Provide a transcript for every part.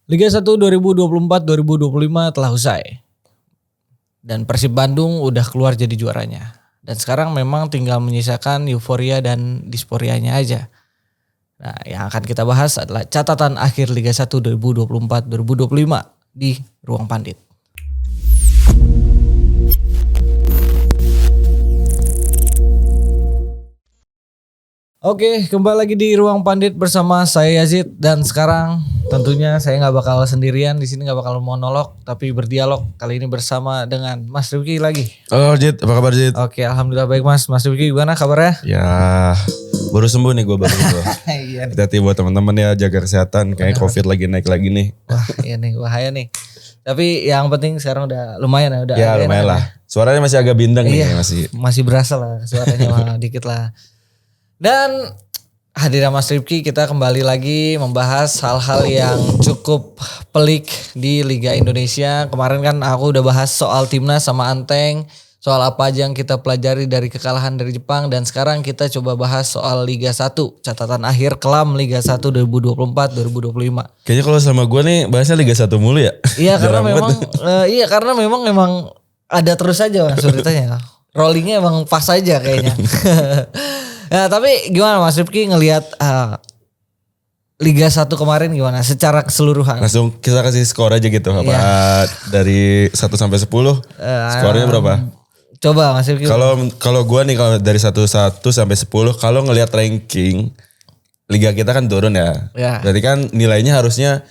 Liga 1 2024-2025 telah usai. Dan Persib Bandung udah keluar jadi juaranya. Dan sekarang memang tinggal menyisakan euforia dan disporianya aja. Nah, yang akan kita bahas adalah catatan akhir Liga 1 2024-2025 di Ruang Pandit. Oke, kembali lagi di Ruang Pandit bersama saya Yazid, dan sekarang tentunya saya nggak bakal sendirian di sini, nggak bakal monolog tapi berdialog kali ini bersama dengan Mas Rifki lagi. Halo Jid, apa kabar Jid? Oke, alhamdulillah baik Mas. Mas Rifki gimana kabarnya? Ya baru sembuh nih gue baru sembuh. Iya nih. Hati-hati buat teman-teman ya, jaga kesehatan. Kayak COVID lagi naik lagi nih. Wah, iya nih bahaya nih. Tapi yang penting sekarang udah lumayan ya, udah. Ya lumayan lah. Suaranya masih agak bindeng iya, nih masih berasa lah suaranya mah dikit lah. Dan hadirin Mas Rifki, kita kembali lagi membahas hal-hal yang cukup pelik di Liga Indonesia. Kemarin kan aku udah bahas soal Timnas sama Anteng, soal apa aja yang kita pelajari dari kekalahan dari Jepang. Dan sekarang kita coba bahas soal Liga 1, catatan akhir kelam Liga 1 2024-2025. Kayaknya kalau sama gue nih bahasnya Liga 1 mulu ya. Iya karena memang ada terus aja Mas ceritanya. Rollingnya emang pas aja kayaknya. Nah, tapi gimana Mas Rifki ngelihat Liga 1 kemarin gimana secara keseluruhan? Langsung kita kasih skor aja gitu. Apa dari 1 sampai 10 skornya berapa? Coba Mas Rifki. Kalau gue nih kalau dari 1 sampai 10, kalau ngelihat ranking liga kita kan turun ya. Berarti kan nilainya harusnya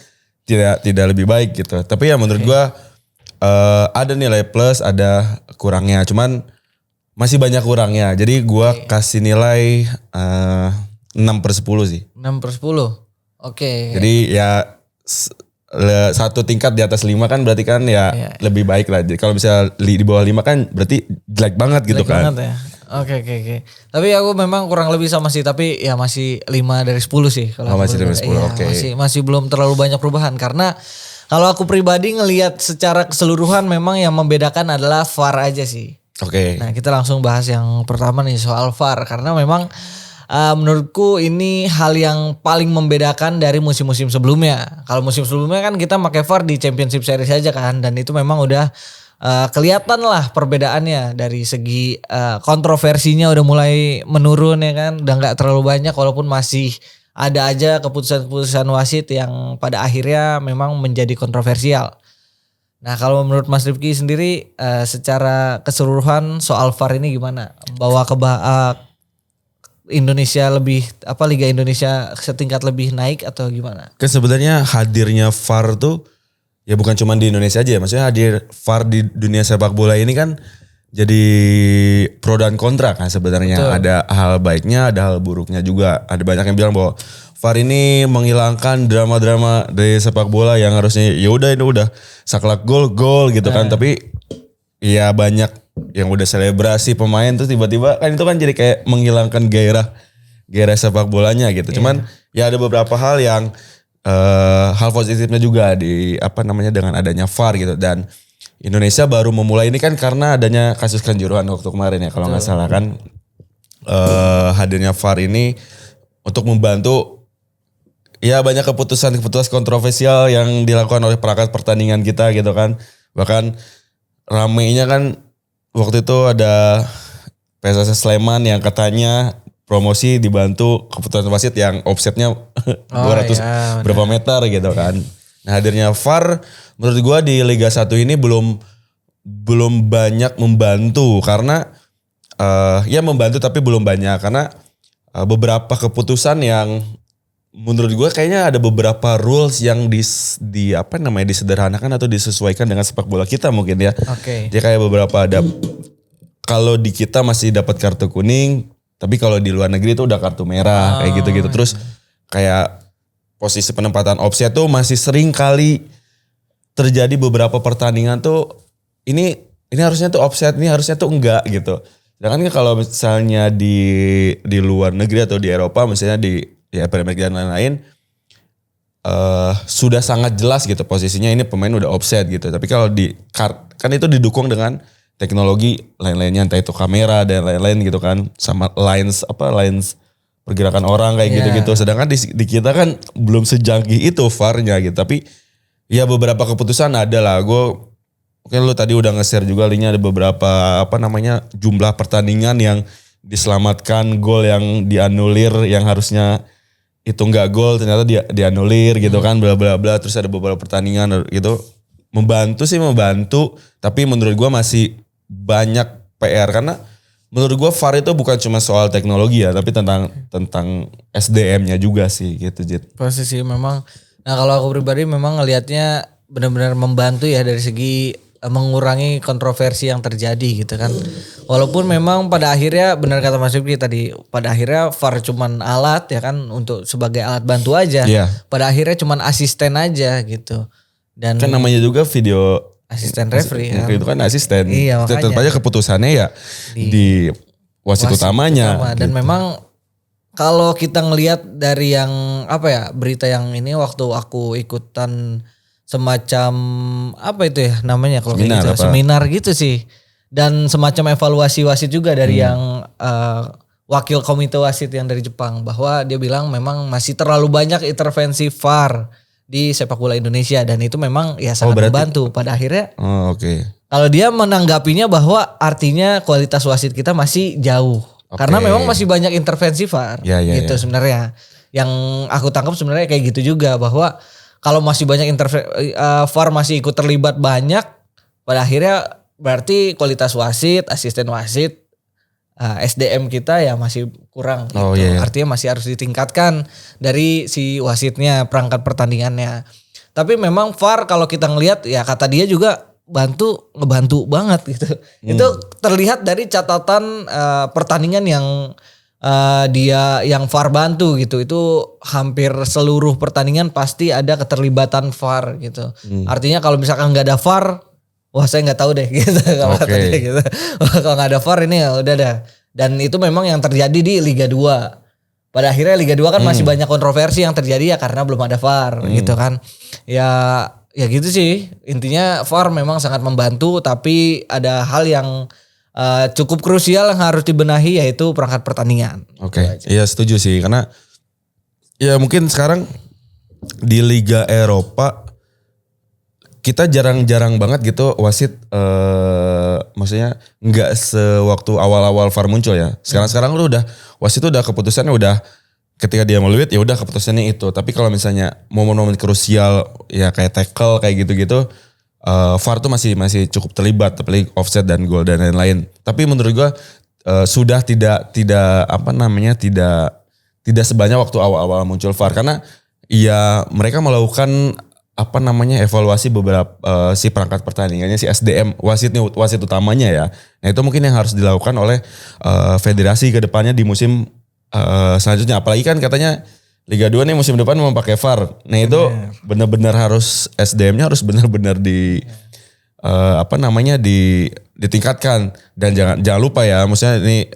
tidak lebih baik gitu. Tapi ya menurut gue ada nilai plus, ada kurangnya. Cuman masih banyak kurangnya. Jadi gua kasih nilai 6/10 sih. 6/10. Oke. Jadi ya satu tingkat di atas 5 kan berarti kan ya lebih baik lah. Jadi kalau bisa di bawah 5 kan berarti jelek banget gitu kan. Banget ya. Oke. Tapi aku memang kurang lebih sama sih, tapi ya masih 5 dari 10 sih kalau masih 5 dari 10. Oke. Masih belum terlalu banyak perubahan karena kalau aku pribadi ngelihat secara keseluruhan memang yang membedakan adalah VAR aja sih. Oke. Nah, kita langsung bahas yang pertama nih soal VAR karena memang menurutku ini hal yang paling membedakan dari musim-musim sebelumnya. Kalau musim sebelumnya kan kita pakai VAR di Championship Series aja kan, dan itu memang udah kelihatan lah perbedaannya dari segi kontroversinya udah mulai menurun ya kan, udah nggak terlalu banyak walaupun masih ada aja keputusan-keputusan wasit yang pada akhirnya memang menjadi kontroversial. Nah, kalau menurut Mas Rifki sendiri secara keseluruhan soal VAR ini gimana? Bawa ke Indonesia lebih Liga Indonesia setingkat lebih naik atau gimana? Kan sebenarnya hadirnya VAR tuh ya bukan cuma di Indonesia aja ya. Maksudnya hadir VAR di dunia sepak bola ini kan jadi pro dan kontra kan sebenarnya. Betul. Ada hal baiknya, ada hal buruknya juga. Ada banyak yang bilang bahwa VAR ini menghilangkan drama-drama dari sepak bola yang harusnya ya udah ini udah saklek gol gitu kan. Tapi ya banyak yang udah selebrasi pemain tuh tiba-tiba kan itu kan jadi kayak menghilangkan gairah sepak bolanya gitu. Cuman ya ada beberapa hal yang hal positifnya juga di dengan adanya VAR gitu. Dan Indonesia baru memulai ini kan karena adanya kasus Kanjuruhan waktu kemarin ya kalau nggak salah kan. Hadirnya VAR ini untuk membantu ya banyak keputusan kontroversial yang dilakukan oleh perangkat pertandingan kita gitu kan. Bahkan ramainya kan waktu itu ada PSS Sleman yang katanya promosi dibantu keputusan wasit yang offsetnya 200 berapa meter gitu kan. Nah, hadirnya VAR menurut gua di Liga 1 ini belum banyak membantu karena ya membantu tapi belum banyak karena beberapa keputusan yang menurut gue kayaknya ada beberapa rules yang disederhanakan atau disesuaikan dengan sepak bola kita mungkin ya. Oke. Dia kayak beberapa ada, kalau di kita masih dapat kartu kuning, tapi kalau di luar negeri itu udah kartu merah kayak gitu-gitu. Terus kayak posisi penempatan offside tuh masih sering kali terjadi beberapa pertandingan tuh ini harusnya tuh offside, ini harusnya tuh enggak gitu. Sedangkan kalau misalnya di luar negeri atau di Eropa misalnya di Premier League dan lain-lain sudah sangat jelas gitu posisinya ini pemain udah offside gitu. Tapi kalau kan itu didukung dengan teknologi lain-lainnya entah itu kamera dan lain-lain gitu kan sama lines pergerakan orang kayak gitu-gitu. Sedangkan di kita kan belum sejanggih itu VAR-nya gitu. Tapi Ya beberapa keputusan ada lah. Mungkin lu tadi udah nge-share juga linknya, ada beberapa jumlah pertandingan yang diselamatkan, gol yang dianulir yang harusnya itu nggak gol ternyata dianulir gitu kan, bla bla bla. Terus ada beberapa pertandingan gitu. Membantu, tapi menurut gua masih banyak PR karena menurut gua VAR itu bukan cuma soal teknologi ya, tapi tentang SDM-nya juga sih gitu, Jit. Pasti sih memang. Nah kalau aku pribadi memang ngelihatnya benar-benar membantu ya dari segi mengurangi kontroversi yang terjadi gitu kan. Walaupun memang pada akhirnya benar kata Mas Yufki tadi, pada akhirnya VAR cuman alat ya kan, untuk sebagai alat bantu aja. Iya. Pada akhirnya cuman asisten aja gitu. Dan Kan namanya juga video asisten referee kan. itu kan asisten. Iya, makanya. Tetap aja keputusannya ya di wasit utamanya. Utama. Dan gitu. memang kalau kita ngelihat dari yang berita yang ini, waktu aku ikutan semacam namanya kalau Seminar kayak gitu, apa? seminar gitu sih, dan semacam evaluasi wasit juga dari yang wakil komite wasit yang dari Jepang, bahwa dia bilang memang masih terlalu banyak intervensi VAR di sepak bola Indonesia, dan itu memang ya sangat berarti- membantu pada akhirnya. Oh, oke. Kalau dia menanggapinya bahwa artinya kualitas wasit kita masih jauh. Oke. Karena memang masih banyak intervensi VAR Ya, gitu ya. sebenarnya. Yang aku tangkap sebenarnya kayak gitu juga, bahwa kalau masih banyak VAR masih ikut terlibat banyak, pada akhirnya berarti kualitas wasit, asisten wasit, SDM kita ya masih kurang gitu. Oh, iya. Artinya masih harus ditingkatkan dari si wasitnya, perangkat pertandingannya. Tapi memang VAR kalau kita ngelihat ya kata dia juga ngebantu banget gitu. Itu terlihat dari catatan pertandingan yang dia yang VAR bantu gitu. Itu hampir seluruh pertandingan pasti ada keterlibatan VAR gitu. Artinya kalau misalkan nggak ada VAR, wah saya nggak tahu deh gitu. Kalau Oke. kata dia gitu. Wah, kalau nggak ada VAR ini ya udah dah. Dan itu memang yang terjadi di Liga 2. Pada akhirnya Liga 2 kan masih banyak kontroversi yang terjadi ya karena belum ada VAR gitu kan. Ya gitu sih. Intinya VAR memang sangat membantu, tapi ada hal yang cukup krusial yang harus dibenahi, yaitu perangkat pertandingan. Oke. Iya setuju sih karena ya mungkin sekarang di Liga Eropa kita jarang-jarang banget gitu wasit maksudnya nggak sewaktu awal-awal VAR muncul ya. Sekarang lu udah wasit itu udah keputusannya udah ketika dia meluit ya udah keputusannya itu. Tapi kalau misalnya momen-momen krusial ya kayak tackle kayak gitu-gitu, VAR tuh masih cukup terlibat, apalagi offset dan gol dan lain-lain. Tapi menurut gua sudah tidak sebanyak waktu awal-awal muncul VAR karena ya mereka melakukan evaluasi beberapa si perangkat pertandingannya, si SDM wasit utamanya ya. Nah itu mungkin yang harus dilakukan oleh federasi ke depannya di musim selanjutnya. Apalagi kan katanya Liga 2 nih musim depan mau pakai VAR. Nah itu benar-benar harus SDM-nya harus benar-benar ditingkatkan. Dan jangan lupa ya, maksudnya ini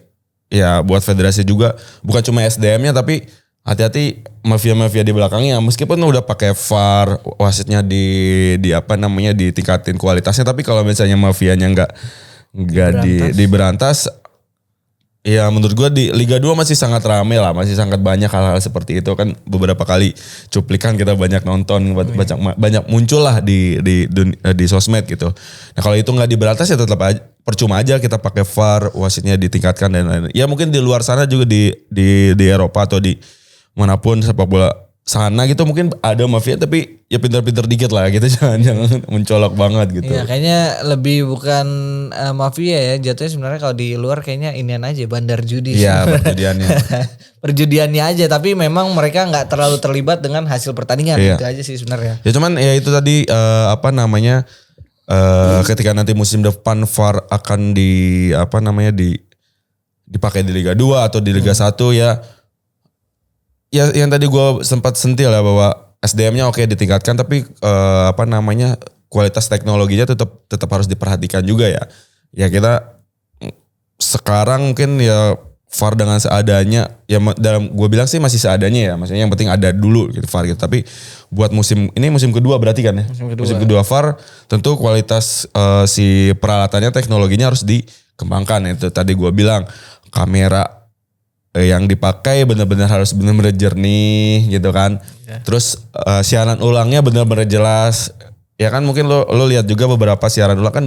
ya buat federasi juga bukan cuma SDM-nya tapi hati-hati mafia-mafia di belakangnya. Meskipun udah pakai VAR, wasitnya ditingkatin kualitasnya, tapi kalau misalnya mafianya nggak diberantas, ya menurut gue di Liga 2 masih sangat rame lah, masih sangat banyak hal-hal seperti itu kan. Beberapa kali cuplikan kita banyak nonton, banyak muncul lah di sosmed gitu. Nah kalau itu nggak diberantas ya tetap aja, percuma aja kita pakai VAR, wasitnya ditingkatkan dan lain-lain. Ya mungkin di luar sana juga di Eropa atau di manapun sepak bola sana gitu mungkin ada mafia, tapi ya pintar-pintar dikit lah gitu, jangan mencolok banget gitu. Iya kayaknya lebih bukan mafia ya, jatuhnya sebenarnya kalau di luar kayaknya inian aja, bandar judi. Iya perjudiannya. Perjudiannya aja, tapi memang mereka nggak terlalu terlibat dengan hasil pertandingan. Iya. Itu aja sih sebenarnya. Ya cuman ya itu tadi ketika nanti musim depan VAR akan dipakai di Liga 2 atau di Liga 1 ya yang tadi gue sempat sentil ya bahwa SDM-nya oke ditingkatkan, tapi kualitas teknologinya tetap harus diperhatikan juga ya. Ya kita sekarang mungkin ya VAR dengan seadanya, ya dalam gue bilang sih masih seadanya ya, maksudnya yang penting ada dulu gitu VAR gitu. Tapi buat musim kedua berarti kan ya, musim kedua VAR tentu kualitas si peralatannya, teknologinya harus dikembangkan. Itu tadi gue bilang kamera yang dipakai benar-benar harus benar-benar jernih gitu kan. Terus siaran ulangnya benar-benar jelas. Ya kan mungkin lo lihat juga beberapa siaran ulang kan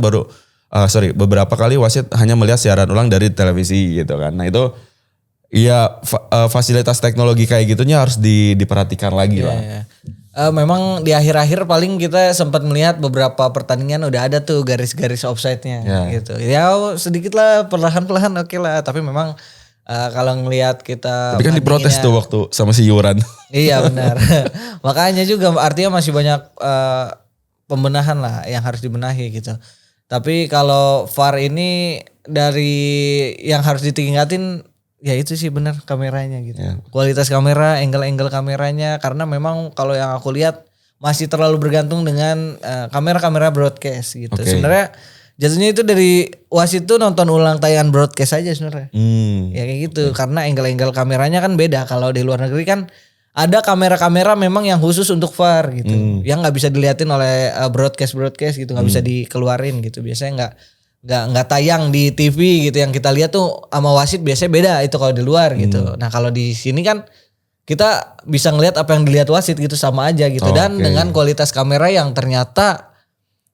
beberapa kali wasit hanya melihat siaran ulang dari televisi gitu kan. Nah itu ya fasilitas teknologi kayak gitunya harus diperhatikan lagi lah. Yeah. Memang di akhir-akhir paling kita sempat melihat beberapa pertandingan udah ada tuh garis-garis offside-nya gitu. Ya sedikit lah perlahan-perlahan oke lah. Tapi memang kalau ngelihat kita tapi kan diprotes tuh waktu sama si Yuran. Iya benar. Makanya juga artinya masih banyak pembenahan lah yang harus dibenahi gitu. Tapi kalau VAR ini dari yang harus ditingkatin ya itu sih benar kameranya gitu. Kualitas kamera, angle-angle kameranya karena memang kalau yang aku lihat masih terlalu bergantung dengan kamera-kamera broadcast gitu. Sebenarnya jatuhnya itu dari wasit tuh nonton ulang tayangan broadcast aja sebenarnya. Ya kayak gitu karena angle-angle kameranya kan beda. Kalau di luar negeri kan ada kamera-kamera memang yang khusus untuk VAR gitu. Yang nggak bisa diliatin oleh broadcast gitu, nggak bisa dikeluarin gitu. Biasanya nggak tayang di TV gitu, yang kita lihat tuh sama wasit biasanya beda itu kalau di luar gitu. Nah kalau di sini kan kita bisa ngelihat apa yang dilihat wasit gitu sama aja gitu. Dan dengan kualitas kamera yang ternyata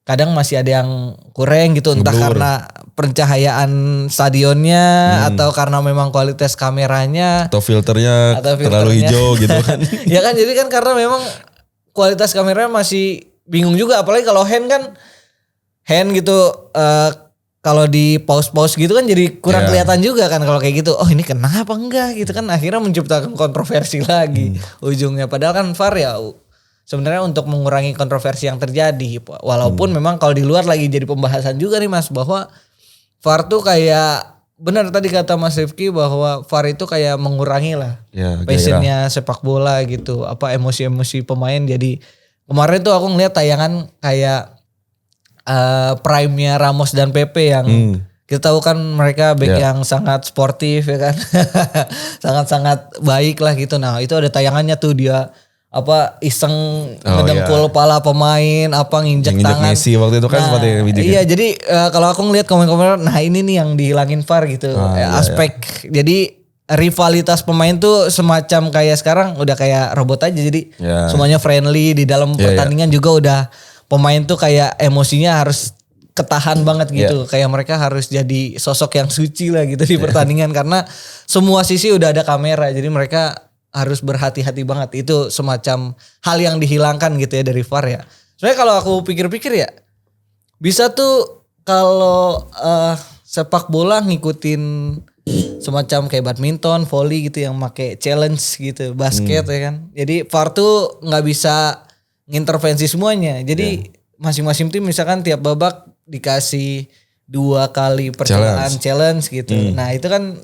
kadang masih ada yang kurang gitu, entah karena pencahayaan stadionnya atau karena memang kualitas kameranya atau filternya terlalu hijau gitu kan. Ya kan jadi kan karena memang kualitas kameranya masih bingung juga, apalagi kalau hand gitu kalau di pause gitu kan jadi kurang kelihatan juga kan kalau kayak gitu. Oh ini kenapa enggak gitu kan, akhirnya menciptakan kontroversi lagi ujungnya. Padahal kan VAR ya sebenarnya untuk mengurangi kontroversi yang terjadi. Walaupun memang kalau di luar lagi jadi pembahasan juga nih Mas, bahwa VAR tuh kayak benar tadi kata Mas Rifki bahwa VAR itu kayak mengurangi lah passionnya sepak bola gitu. Apa emosi-emosi pemain. Jadi kemarin tuh aku ngeliat tayangan kayak prime-nya Ramos dan Pepe yang kita tahu kan mereka back yang sangat sportif ya kan. Sangat-sangat baik lah gitu. Nah itu ada tayangannya tuh dia iseng ngedengkul pala pemain, nginjek tangan. Messi waktu itu kan seperti video. Iya jadi kalau aku ngeliat komen-komen, nah ini nih yang dihilangin VAR gitu. Aspek jadi rivalitas pemain tuh semacam kayak sekarang udah kayak robot aja, jadi semuanya friendly di dalam pertandingan juga udah pemain tuh kayak emosinya harus ketahan banget gitu. Kayak mereka harus jadi sosok yang suci lah gitu di pertandingan karena semua sisi udah ada kamera. Jadi mereka harus berhati-hati banget. Itu semacam hal yang dihilangkan gitu ya dari VAR ya. Sebenarnya kalau aku pikir-pikir ya bisa tuh kalau sepak bola ngikutin semacam kayak badminton, volley gitu yang make challenge gitu, basket ya kan. Jadi VAR tuh nggak bisa ngintervensi semuanya. Jadi masing-masing tim misalkan tiap babak dikasih 2 kali percobaan challenge gitu. Nah itu kan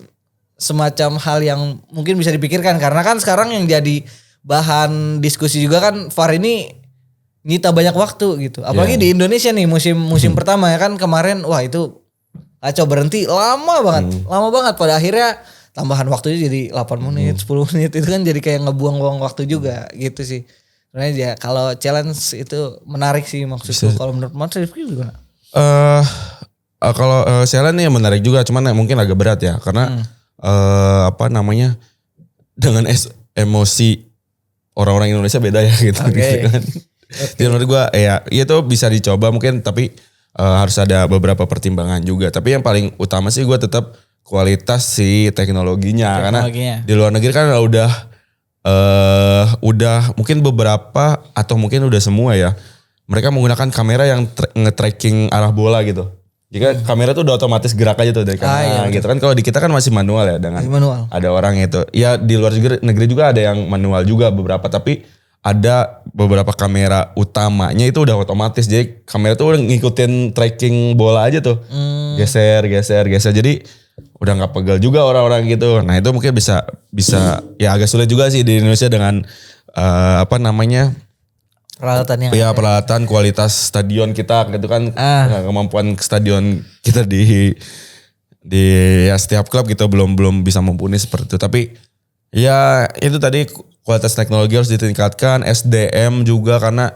semacam hal yang mungkin bisa dipikirkan. Karena kan sekarang yang jadi bahan diskusi juga kan VAR ini nyita banyak waktu gitu. Apalagi di Indonesia nih musim pertama ya kan kemarin. Wah itu kacau, berhenti lama banget. Pada akhirnya tambahan waktunya jadi 8 menit, 10 menit. Itu kan jadi kayak ngebuang-buang waktu juga gitu sih. Sebenarnya ya kalau challenge itu menarik sih maksudku. Kalau menurut Mas Rifki gimana? Kalau challenge nih menarik juga, cuman mungkin agak berat ya karena dengan emosi orang-orang Indonesia beda ya gitu, gitu kan. Jadi menurut gue ya itu bisa dicoba mungkin, tapi harus ada beberapa pertimbangan juga. Tapi yang paling utama sih gue tetap kualitas si teknologinya. Karena di luar negeri kan udah mungkin beberapa atau mungkin udah semua ya, mereka menggunakan kamera yang nge-tracking arah bola gitu. Jika kamera tuh udah otomatis gerak aja tuh dari kanan gitu kan. Kalau di kita kan masih manual ya, dengan ada orang itu. Ya di luar negeri juga ada yang manual juga beberapa, tapi ada beberapa kamera utamanya itu udah otomatis. Jadi kamera tuh udah ngikutin tracking bola aja tuh. Geser. Jadi udah nggak pegel juga orang-orang gitu. Nah itu mungkin bisa ya agak sulit juga sih di Indonesia dengan peralatan yang peralatan kualitas stadion kita gitu kan. Kemampuan stadion kita di ya setiap klub gitu belum bisa mumpuni seperti itu. Tapi ya itu tadi kualitas teknologi harus ditingkatkan, SDM juga karena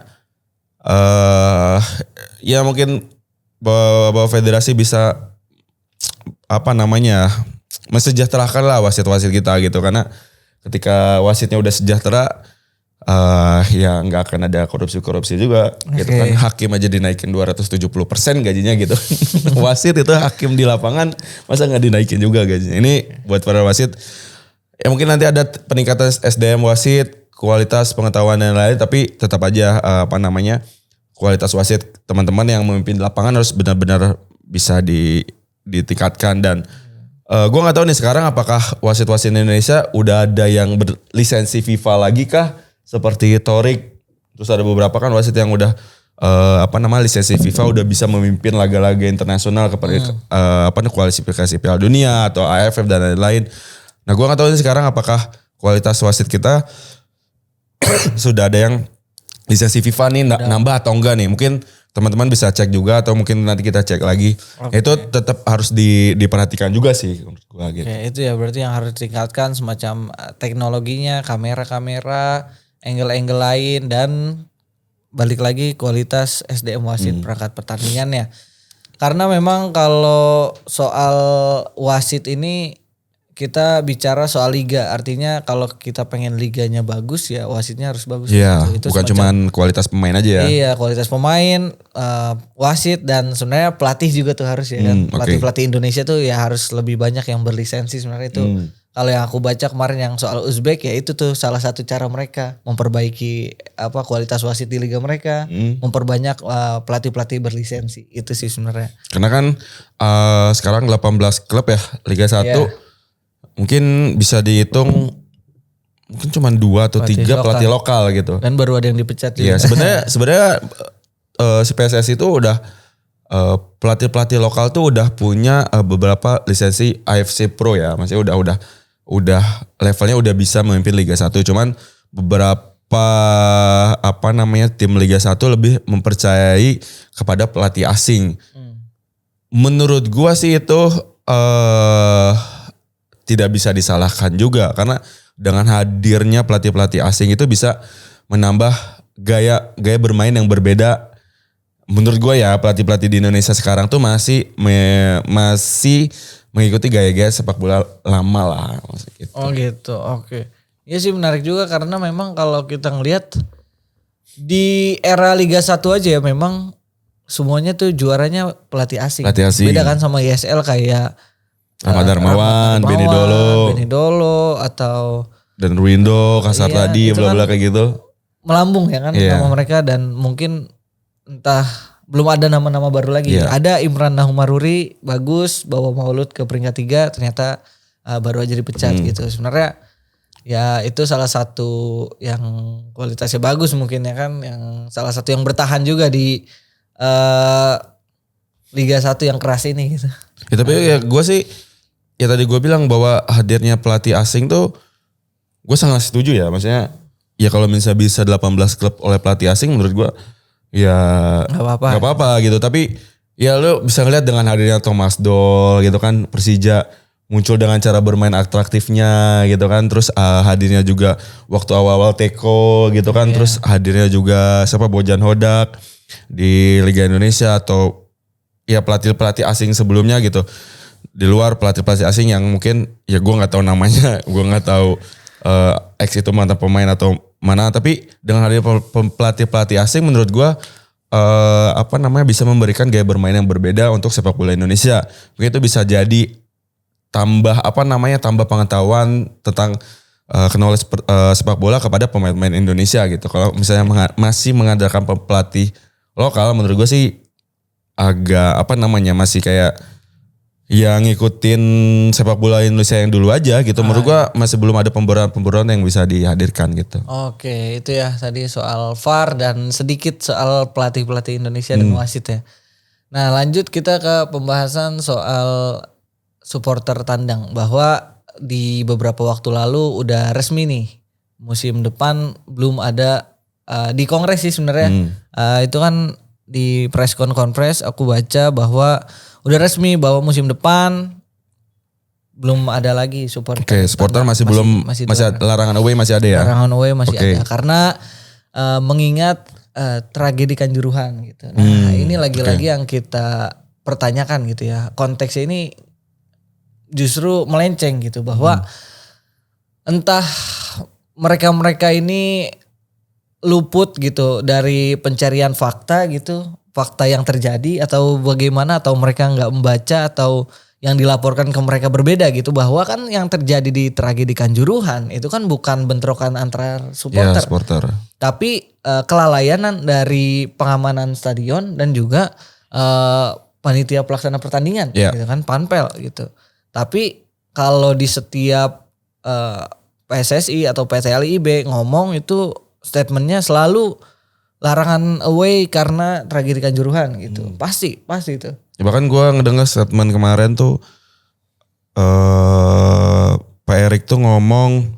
ya mungkin bahwa federasi bisa mensejahterakan lah wasit-wasit kita gitu. Karena ketika wasitnya udah sejahtera, ya nggak akan ada korupsi-korupsi juga gitu kan. Hakim aja dinaikin 270% gajinya gitu. Wasit itu hakim di lapangan masa nggak dinaikin juga gajinya. Ini buat para wasit ya mungkin nanti ada peningkatan SDM wasit, kualitas pengetahuan dan lain-lain, tapi tetap aja kualitas wasit teman-teman yang memimpin lapangan harus benar-benar bisa ditingkatkan. Dan gue nggak tahu nih sekarang apakah wasit-wasit Indonesia udah ada yang berlisensi FIFA lagi kah? Seperti Torik, terus ada beberapa kan wasit yang udah lisensi FIFA udah bisa memimpin laga-laga internasional kepada kualifikasi Piala Dunia atau AFF dan lain-lain. Nah, gue nggak tahu ini sekarang apakah kualitas wasit kita sudah ada yang lisensi FIFA nih nambah atau enggak nih? Mungkin teman-teman bisa cek juga atau mungkin nanti kita cek lagi. Itu tetap harus diperhatikan juga sih menurut gue gitu. Itu ya berarti yang harus ditingkatkan semacam teknologinya, kamera-kamera, angle-angle lain, dan balik lagi kualitas SDM wasit perangkat pertandingannya. Karena memang kalau soal wasit ini kita bicara soal liga, artinya kalau kita pengen liganya bagus ya wasitnya harus bagus. Iya, itu bukan cuma kualitas pemain aja ya. Iya, kualitas pemain, wasit, dan sebenarnya pelatih juga tuh harus ya kan. Pelatih-pelatih Indonesia tuh ya harus lebih banyak yang berlisensi sebenarnya itu. Kalau yang aku baca kemarin yang soal Uzbek ya itu tuh salah satu cara mereka memperbaiki kualitas wasit di liga mereka, memperbanyak pelatih-pelatih berlisensi. Itu sih sebenarnya. Karena kan sekarang 18 klub ya Liga 1. Yeah. Mungkin bisa dihitung mungkin cuma 2 atau 3 pelatih lokal gitu. Dan baru ada yang dipecat juga. Iya, sebenarnya si PSSI itu udah pelatih-pelatih lokal tuh udah punya beberapa lisensi AFC Pro ya. Maksudnya udah levelnya udah bisa memimpin Liga 1. Cuman beberapa tim Liga 1 lebih mempercayai kepada pelatih asing. Menurut gua sih itu tidak bisa disalahkan juga karena dengan hadirnya pelatih-pelatih asing itu bisa menambah gaya bermain yang berbeda. Menurut gue ya pelatih-pelatih di Indonesia sekarang tuh masih mengikuti gaya-gaya sepak bola lama lah. Gitu. Oh gitu, oke. Iya sih menarik juga karena memang kalau kita ngelihat di era Liga 1 aja ya memang semuanya tuh juaranya pelatih asing. Beda kan sama ISL kayak Ahmad Darmawan, Benny Dolo atau dan Ruindo, Kasar tadi, bla-bla kayak gitu. Melambung ya kan nama mereka dan mungkin entah belum ada nama-nama baru lagi. Ada Imran Nahumaruri bagus bawa Maulud ke peringkat 3 ternyata baru aja dipecat gitu. Sebenarnya ya itu salah satu yang kualitasnya bagus mungkin ya kan, yang salah satu yang bertahan juga di Liga 1 yang keras ini gitu. Ya tapi ya gue sih ya tadi gue bilang bahwa hadirnya pelatih asing tuh gue sangat setuju ya. Maksudnya ya kalau misalnya bisa 18 klub oleh pelatih asing menurut gue ya gak apa-apa gitu. Tapi ya lu bisa ngeliat dengan hadirnya Thomas Doll gitu kan, Persija muncul dengan cara bermain atraktifnya gitu kan. Terus hadirnya juga waktu awal-awal Teko gitu kan. Terus hadirnya juga Bojan Hodak di Liga Indonesia atau ya pelatih-pelatih asing sebelumnya gitu. Di luar pelatih-pelatih asing yang mungkin ya gue gak tahu namanya, gue gak tahu ex itu mantan pemain atau mana, tapi dengan hadirnya pelatih-pelatih asing menurut gue bisa memberikan gaya bermain yang berbeda untuk sepak bola Indonesia. Mungkin itu bisa jadi tambah pengetahuan tentang knowledge sepak bola kepada pemain-pemain Indonesia gitu. Kalau misalnya masih mengandalkan pelatih lokal menurut gue sih agak masih kayak yang ngikutin sepak bola Indonesia yang dulu aja gitu. Menurut gua masih belum ada pemberohan yang bisa dihadirkan gitu. Oke, itu ya tadi soal VAR dan sedikit soal pelatih-pelatih Indonesia dan wasit ya. Nah, lanjut kita ke pembahasan soal supporter tandang, bahwa di beberapa waktu lalu udah resmi nih musim depan belum ada di Kongres sih sebenarnya. Itu kan di press conference aku baca bahwa udah resmi bahwa musim depan belum ada lagi supporter. Oke, supporter masih larangan away masih ada ya? Larangan away masih ada karena mengingat tragedi Kanjuruhan gitu. Nah, ini lagi-lagi yang kita pertanyakan gitu ya. Konteksnya ini justru melenceng gitu bahwa entah mereka ini luput gitu dari pencarian fakta gitu, fakta yang terjadi atau bagaimana, atau mereka nggak membaca, atau yang dilaporkan ke mereka berbeda gitu, bahwa kan yang terjadi di tragedi Kanjuruhan itu kan bukan bentrokan antar supporter, supporter. tapi kelalaian dari pengamanan stadion dan juga panitia pelaksana pertandingan gitu kan, Panpel gitu. Tapi kalau di setiap PSSI atau PT LIB ngomong itu statementnya selalu larangan away karena tragedi Kanjuruhan gitu. Pasti itu. Ya bahkan gue ngedengar statement kemarin tuh Pak Erik tuh ngomong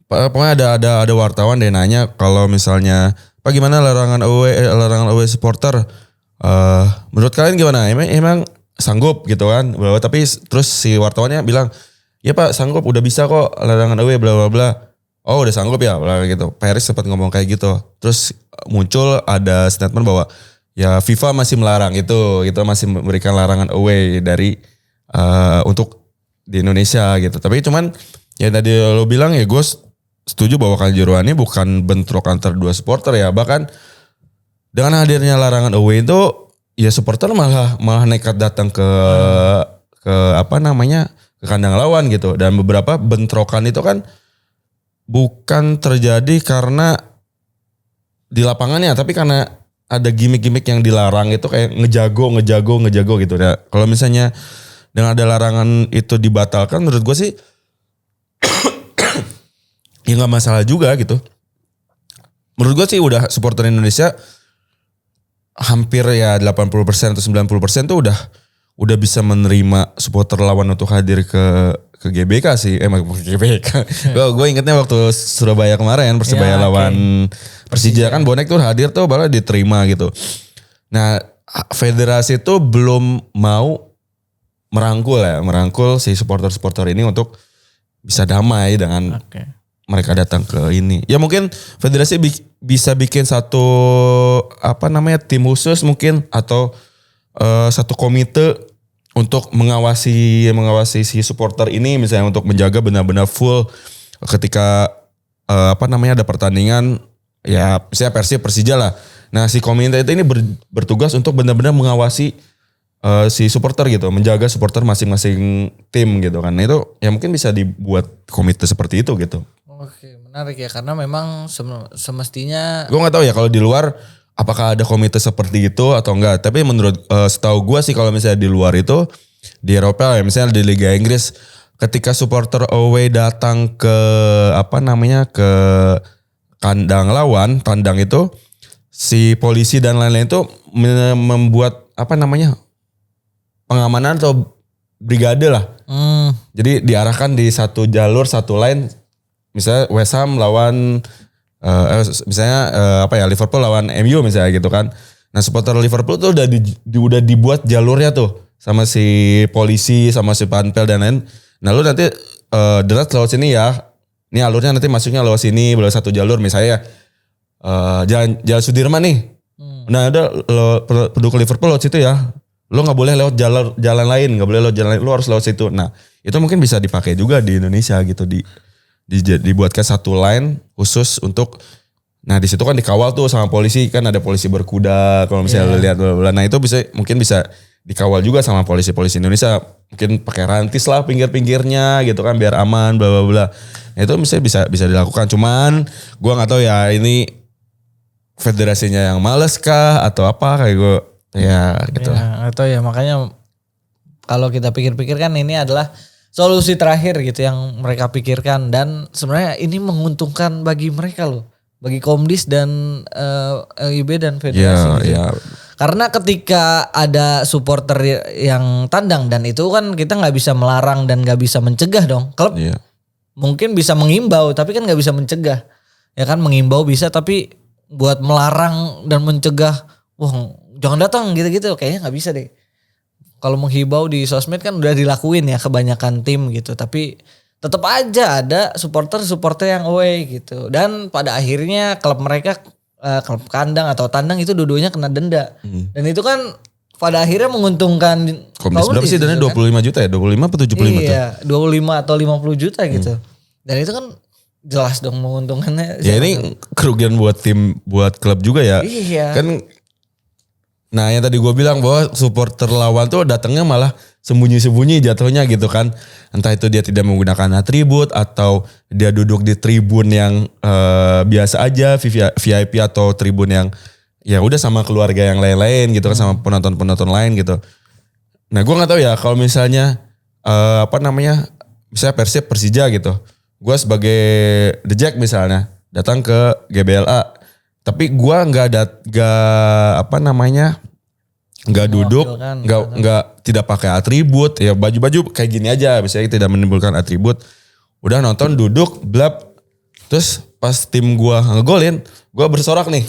pokoknya ada wartawan dia nanya kalau misalnya Pak gimana larangan away supporter, menurut kalian gimana? Emang sanggup gitu kan? Tapi terus si wartawannya bilang, ya Pak sanggup, udah bisa kok larangan away bla bla bla. Oh udah sanggup ya bla gitu. Pak Erik sempat ngomong kayak gitu. Terus muncul ada statement bahwa ya FIFA masih melarang itu masih memberikan larangan away dari untuk di Indonesia gitu. Tapi cuman ya tadi lo bilang ya gue setuju bahwa Kanjuruhan ini bukan bentrok antar dua supporter ya. Bahkan dengan hadirnya larangan away itu ya supporter malah nekat datang ke ke kandang lawan gitu. Dan beberapa bentrokan itu kan bukan terjadi karena di lapangannya, tapi karena ada gimmick-gimmick yang dilarang itu kayak ngejago gitu. Ya, kalau misalnya dengan ada larangan itu dibatalkan, menurut gue sih ya nggak masalah juga gitu. Menurut gue sih udah supporter Indonesia hampir ya 80% atau 90% tuh udah bisa menerima supporter lawan untuk hadir ke GBK sih. GBK. Gue ingetnya waktu Surabaya kemarin Persebaya lawan Persija kan bonek tuh hadir tuh malah diterima gitu. Nah, federasi tuh belum mau merangkul si supporter-supporter ini untuk bisa damai dengan mereka datang ke ini. Ya mungkin federasi bisa bikin satu tim khusus mungkin atau satu komite untuk mengawasi si supporter ini, misalnya untuk menjaga benar-benar full ketika ada pertandingan ya misalnya Persib Persija lah. Nah si komite itu ini bertugas untuk benar-benar mengawasi si supporter gitu, menjaga supporter masing-masing tim gitu kan. Nah itu ya mungkin bisa dibuat komite seperti itu gitu. Oke, menarik ya, karena memang semestinya gue nggak tahu ya kalau di luar apakah ada komite seperti itu atau enggak. Tapi menurut setahu gue sih kalau misalnya di luar itu di Eropa ya misalnya di Liga Inggris ketika supporter away datang ke ke kandang lawan, tandang itu si polisi dan lain-lain itu membuat pengamanan atau brigade lah. Jadi diarahkan di satu jalur satu line, misalnya West Ham lawan Liverpool lawan MU misalnya gitu kan. Nah supporter Liverpool tuh udah dibuat jalurnya tuh sama si polisi sama si Panpel dan lain. Nah lu nanti derat lewat sini ya. Ini alurnya nanti masuknya lewat sini, lewat satu jalur misalnya jalan Sudirman nih. Nah ada pendukung Liverpool lewat situ ya. Lo nggak boleh lewat jalan lain, nggak boleh lewat jalan lain. Lo harus lewat situ. Nah itu mungkin bisa dipakai juga di Indonesia gitu, dibuatkan satu line khusus untuk, nah di situ kan dikawal tuh sama polisi, kan ada polisi berkuda kalau misalnya lihat. Nah itu mungkin bisa dikawal juga sama polisi-polisi Indonesia, mungkin pakai rantis lah pinggir-pinggirnya gitu kan biar aman bla bla bla. Nah, itu misalnya bisa dilakukan. Cuman gua nggak tahu ya ini federasinya yang males kah atau apa, kayak gue ya gitu. Ya, atau ya makanya kalau kita pikir-pikir kan ini adalah solusi terakhir gitu yang mereka pikirkan, dan sebenarnya ini menguntungkan bagi mereka loh, bagi Komdis dan LIB dan federasi gitu. Ya. Karena ketika ada supporter yang tandang, dan itu kan kita nggak bisa melarang dan nggak bisa mencegah dong. Klub mungkin bisa mengimbau, tapi kan nggak bisa mencegah. Ya kan, mengimbau bisa, tapi buat melarang dan mencegah, wah jangan datang gitu-gitu, kayaknya nggak bisa deh. Kalau menghibau di sosmed kan udah dilakuin ya kebanyakan tim gitu, tapi tetap aja ada supporter yang away gitu. Dan pada akhirnya klub mereka, klub kandang atau tandang itu dua-duanya kena denda. Dan itu kan pada akhirnya menguntungkan Komdis berapa sih dana? 25 juta ya? 25 atau 75 tuh? Iya, 25 atau 50 juta gitu. Dan itu kan jelas dong menguntungkannya. Ya ini kerugian buat tim, buat klub juga ya. Iya. Kan, nah yang tadi gue bilang bahwa supporter lawan tuh datangnya malah sembunyi-sembunyi jatuhnya gitu kan. Entah itu dia tidak menggunakan atribut atau dia duduk di tribun yang biasa aja, VIP atau tribun yang ya udah sama keluarga yang lain-lain gitu kan, sama penonton-penonton lain gitu. Nah gue gak tahu ya kalau misalnya misalnya Persib Persija gitu. Gue sebagai The Jack misalnya datang ke GBLA, tapi gue nggak duduk, nggak tidak pakai atribut, ya baju-baju kayak gini aja, misalnya tidak menimbulkan atribut. Udah nonton duduk, blab, terus pas tim gue ngegolin, gue bersorak nih.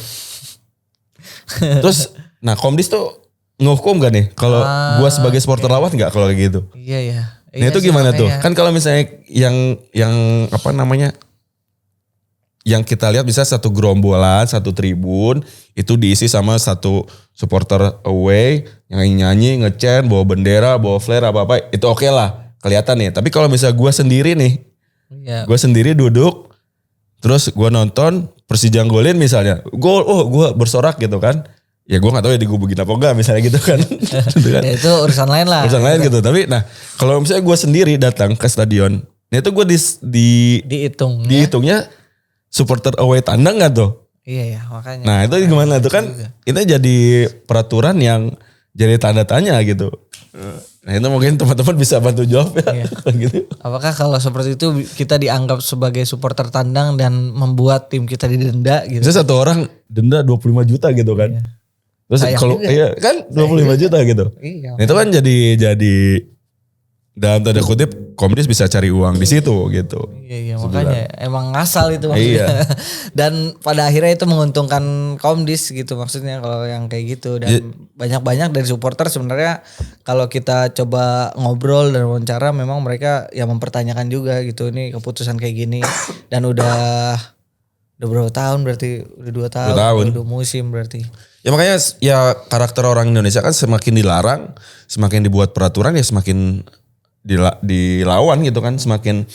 Terus, nah Komdis tuh ngehukum gak nih kalau gue sebagai supporter lawan nggak kalau kayak gitu? Iya ya. Nah itu gimana tuh? Kan kalau misalnya yang yang kita lihat bisa satu gerombolan, satu tribun itu diisi sama satu supporter away yang nyanyi, ngechant, bawa bendera, bawa flare apa-apa, itu oke lah kelihatan nih. Tapi kalau misalnya gue sendiri nih, gue sendiri duduk, terus gue nonton Persija golin misalnya, gol, gue bersorak gitu kan. Ya gue gak tahu ya digubukin apa enggak misalnya gitu kan. Ya itu urusan lain lah. Urusan lain gitu. Tapi nah kalau misalnya gue sendiri datang ke stadion, nah itu gue dihitungnya supporter away tandang gak tuh? Iya ya makanya. Nah itu gimana tuh kan itu jadi peraturan yang jadi tanda tanya gitu. Nah itu mungkin teman-teman bisa bantu jawab ya. Iya. Gitu. Apakah kalau seperti itu kita dianggap sebagai supporter tandang dan membuat tim kita didenda gitu? Bisa satu orang denda 25 juta gitu kan. Iya. Terus kalau iya kan 25 juta gitu. Iya. Nah, itu kan jadi dalam tanda kutip Komdis bisa cari uang di situ gitu. Iya makanya emang ngasal itu maksudnya. Iya. Dan pada akhirnya itu menguntungkan Komdis gitu maksudnya kalau yang kayak gitu. Dan banyak-banyak dari supporter sebenarnya kalau kita coba ngobrol dan wawancara memang mereka ya mempertanyakan juga gitu. Ini keputusan kayak gini dan udah berapa tahun berarti? Udah 2 tahun. 2 musim berarti. Ya makanya ya karakter orang Indonesia kan semakin dilarang, semakin dibuat peraturan ya semakin dilawan gitu kan, semakin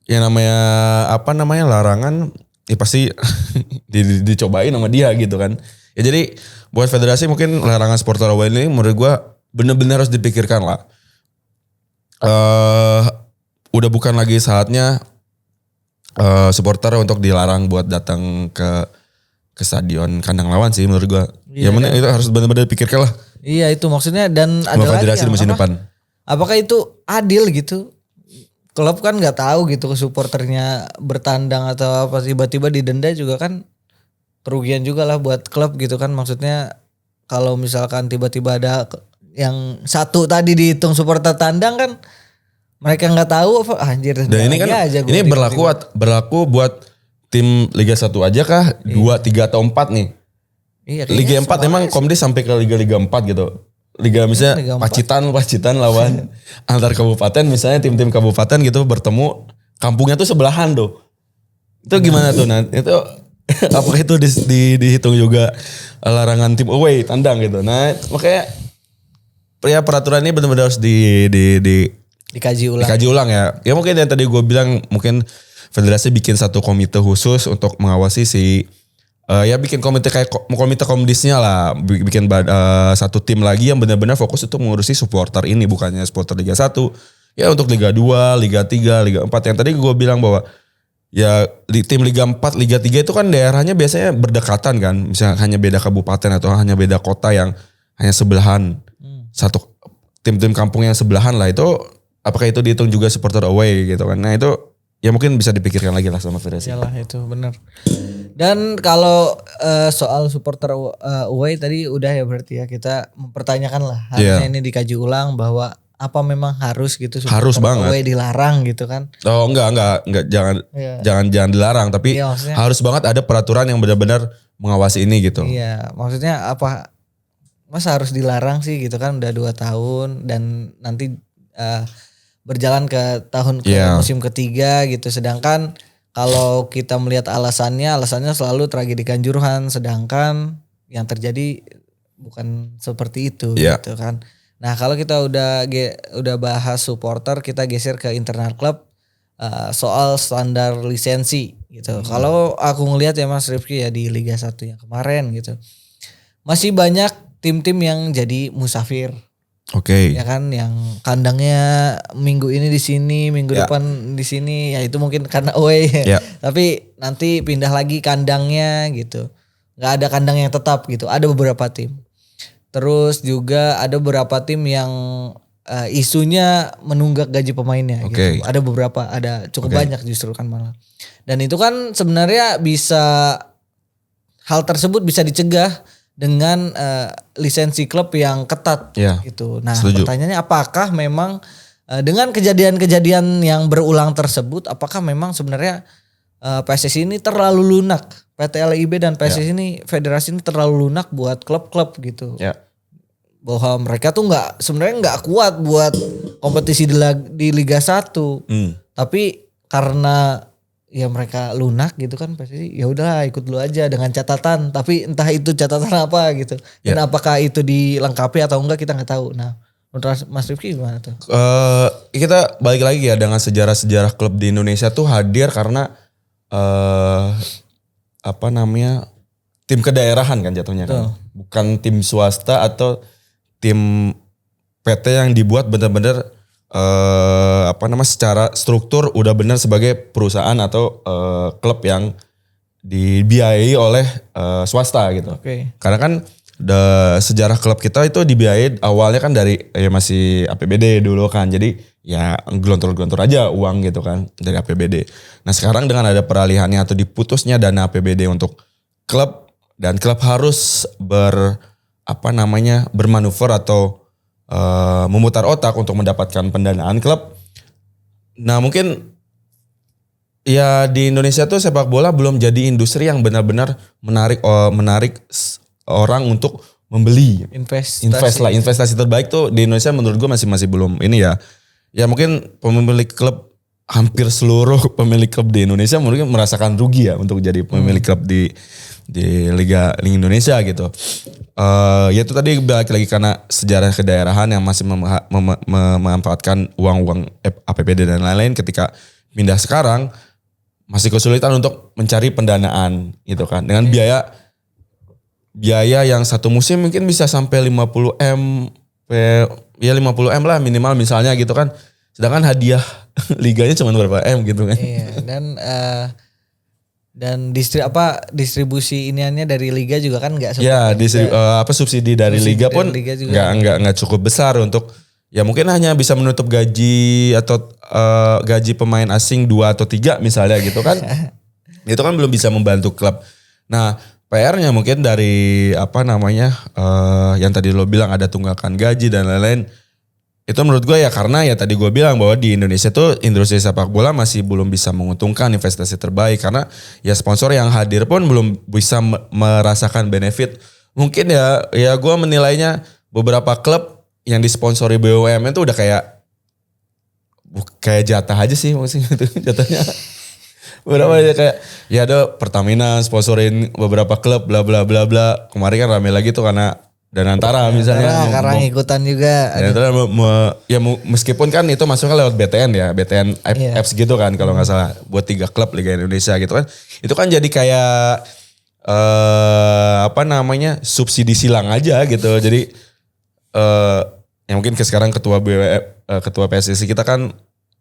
yang namanya larangan ya pasti dicobain sama dia gitu kan. Ya jadi buat federasi mungkin larangan supporter away ini menurut gue benar-benar harus dipikirkan lah. Udah bukan lagi saatnya supporter untuk dilarang buat datang ke stadion kandang lawan sih menurut gue. Iya, ya itu harus benar-benar dipikirkan lah. Iya itu maksudnya dan ada lagi federasi di musim depan. Apakah itu adil gitu? Klub kan nggak tahu gitu ke supporternya bertandang atau apa tiba-tiba didenda juga kan kerugian juga lah buat klub gitu kan. Maksudnya kalau misalkan tiba-tiba ada yang satu tadi dihitung supporter tandang kan mereka nggak tahu apa anjir. Dan ini kan ini berlaku buat tim Liga 1 aja kah? 2, 3 atau 4 nih? Iya, Liga 4 emang Komdis sampai ke Liga 4 gitu. Liga misalnya Liga 4. Pacitan lawan antar kabupaten misalnya tim-tim kabupaten gitu bertemu, kampungnya tuh sebelahan tuh. Itu gimana tuh nanti? Itu apakah itu dihitung juga larangan tim away tandang gitu. Nah, makanya ya peraturan ini benar-benar harus dikaji ulang ya. Ya mungkin yang tadi gue bilang mungkin federasi bikin satu komite khusus untuk mengawasi ya bikin komite kayak komite Komdisnya lah, bikin satu tim lagi yang benar-benar fokus untuk mengurusi supporter ini, bukannya supporter Liga 1. Ya untuk Liga 2, Liga 3, Liga 4 yang tadi gue bilang bahwa ya di tim Liga 4, Liga 3 itu kan daerahnya biasanya berdekatan kan, misalnya hanya beda kabupaten atau hanya beda kota yang hanya sebelahan. Satu tim-tim kampung yang sebelahan lah itu, apakah itu dihitung juga supporter away gitu kan. Nah itu ya mungkin bisa dipikirkan lagi lah sama federasi. Iyalah itu benar. Dan kalau soal supporter away tadi udah ya berarti ya kita mempertanyakan lah harusnya ini dikaji ulang bahwa apa memang harus gitu supporter harus banget away dilarang gitu kan. Oh enggak jangan dilarang tapi harus banget ada peraturan yang benar-benar mengawasi ini gitu. Iya, maksudnya apa masa harus dilarang sih gitu kan udah 2 tahun dan nanti berjalan ke musim ketiga gitu. Sedangkan kalau kita melihat alasannya selalu tragedi Kanjuruhan. Sedangkan yang terjadi bukan seperti itu Iya. gitu kan. Nah, kalau kita udah bahas supporter, kita geser ke internal klub soal standar lisensi gitu. Kalau aku ngelihat ya Mas Rifki ya di Liga 1 yang kemarin gitu. Masih banyak tim-tim yang jadi musafir. Oke. Ya kan, yang kandangnya minggu ini di sini, minggu Ya. depan di sini, ya itu mungkin karena away. Ya. Tapi nanti pindah lagi kandangnya gitu. Nggak ada kandang yang tetap gitu. Ada beberapa tim. Terus juga ada beberapa tim yang isunya menunggak gaji pemainnya Oke. gitu. Ada beberapa, ada cukup Oke. banyak justru kan malah. Dan itu kan sebenarnya hal tersebut bisa dicegah dengan lisensi klub yang ketat Ya, gitu. Nah, setuju. pertanyaannya apakah memang dengan kejadian-kejadian yang berulang tersebut, apakah memang sebenarnya PSSI ini terlalu lunak? PT LIB dan PSSI ini, federasi ini terlalu lunak buat klub-klub gitu. Ya. Bahwa mereka tuh sebenarnya nggak kuat buat kompetisi di Liga 1. Tapi karena ya mereka lunak gitu kan, pasti ya udah ikut dulu aja dengan catatan, tapi entah itu catatan apa gitu. Dan apakah itu dilengkapi atau enggak kita nggak tahu. Nah, menurut Mas Rifki gimana tuh? Kita balik lagi ya dengan sejarah-sejarah klub di Indonesia tuh hadir karena tim kedaerahan kan jatuhnya kan. Bukan tim swasta atau tim PT yang dibuat benar-benar secara struktur udah benar sebagai perusahaan atau klub yang dibiayai oleh swasta gitu. Oke. Karena kan sejarah klub kita itu dibiayai awalnya kan dari ya masih APBD dulu kan. Jadi ya gelontor-gelontor aja uang gitu kan dari APBD. Nah, sekarang dengan ada peralihannya atau diputusnya dana APBD untuk klub, dan klub harus bermanuver atau memutar otak untuk mendapatkan pendanaan klub. Nah, mungkin ya di Indonesia tuh sepak bola belum jadi industri yang benar-benar menarik orang untuk membeli. Investasi terbaik tuh di Indonesia menurut gue masih belum ini ya. Ya mungkin pemilik klub, hampir seluruh pemilik klub di Indonesia mungkin merasakan rugi ya untuk jadi pemilik klub di Liga Indonesia gitu. Ya itu tadi balik lagi karena sejarah kedaerahan yang masih memanfaatkan uang APBD dan lain-lain. Ketika pindah sekarang masih kesulitan untuk mencari pendanaan gitu kan. Dengan biaya yang satu musim mungkin bisa sampai 50 M, ya 50 M lah minimal misalnya gitu kan. Sedangkan hadiah liganya cuma berapa M gitu kan. Iya, dan distribusi iniannya dari liga juga kan enggak subsidi dari liga pun enggak cukup besar untuk ya mungkin hanya bisa menutup gaji atau gaji pemain asing 2 atau 3 misalnya gitu kan. Itu kan belum bisa membantu klub. Nah, PR-nya mungkin dari yang tadi lo bilang ada tunggakan gaji dan lain-lain. Itu menurut gue ya karena ya tadi gue bilang bahwa di Indonesia tuh industri sepak bola masih belum bisa menguntungkan investasi terbaik. Karena ya sponsor yang hadir pun belum bisa merasakan benefit. Mungkin ya gue menilainya beberapa klub yang disponsori BUMN tuh udah kayak jatah aja sih maksudnya itu jatahnya. Beberapa aja kayak ya ada Pertamina sponsorin beberapa klub bla bla bla bla. Kemarin kan rame lagi tuh karena Danantara misalnya. Karena ikutan juga. Danantara meskipun kan itu masuknya lewat BTN ya. BTN apps gitu kan kalau gak salah. Buat 3 klub Liga Indonesia gitu kan. Itu kan jadi kayak subsidi silang aja gitu. Jadi yang mungkin sekarang ketua PSSI kita kan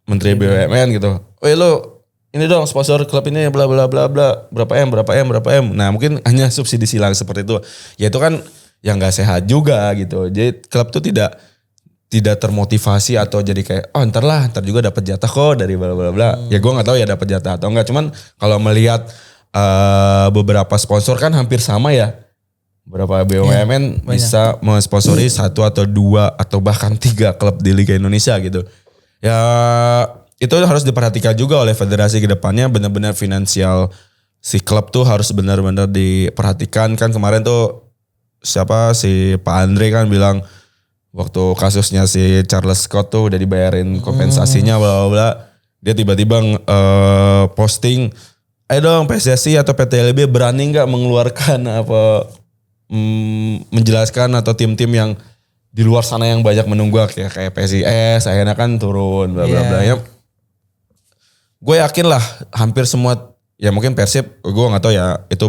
Menteri BUMN gitu. Lo ini dong sponsor klub ini bla bla bla bla berapa M. Nah mungkin hanya subsidi silang seperti itu. Ya itu kan yang gak sehat juga gitu. Jadi klub tuh tidak termotivasi atau jadi kayak ntar juga dapat jatah kok dari bla bla bla. Ya gue nggak tahu ya dapat jatah atau enggak. Cuman kalau melihat beberapa sponsor kan hampir sama ya. Beberapa BUMN bisa mensponsori 1 atau 2 atau bahkan 3 klub di Liga Indonesia gitu. Ya itu harus diperhatikan juga oleh federasi ke depannya, benar-benar finansial si klub tuh harus benar-benar diperhatikan. Kan kemarin tuh si Pak Andre kan bilang waktu kasusnya si Charles Scott tuh udah dibayarin kompensasinya bla bla bla. Dia tiba-tiba posting, ayo dong PSSI atau PT LIB berani nggak mengeluarkan menjelaskan atau tim-tim yang di luar sana yang banyak menunggak ya kayak PSIS akhirnya kan turun bla bla bla ya. Gue yakin lah hampir semua ya mungkin Persib gue nggak tahu ya itu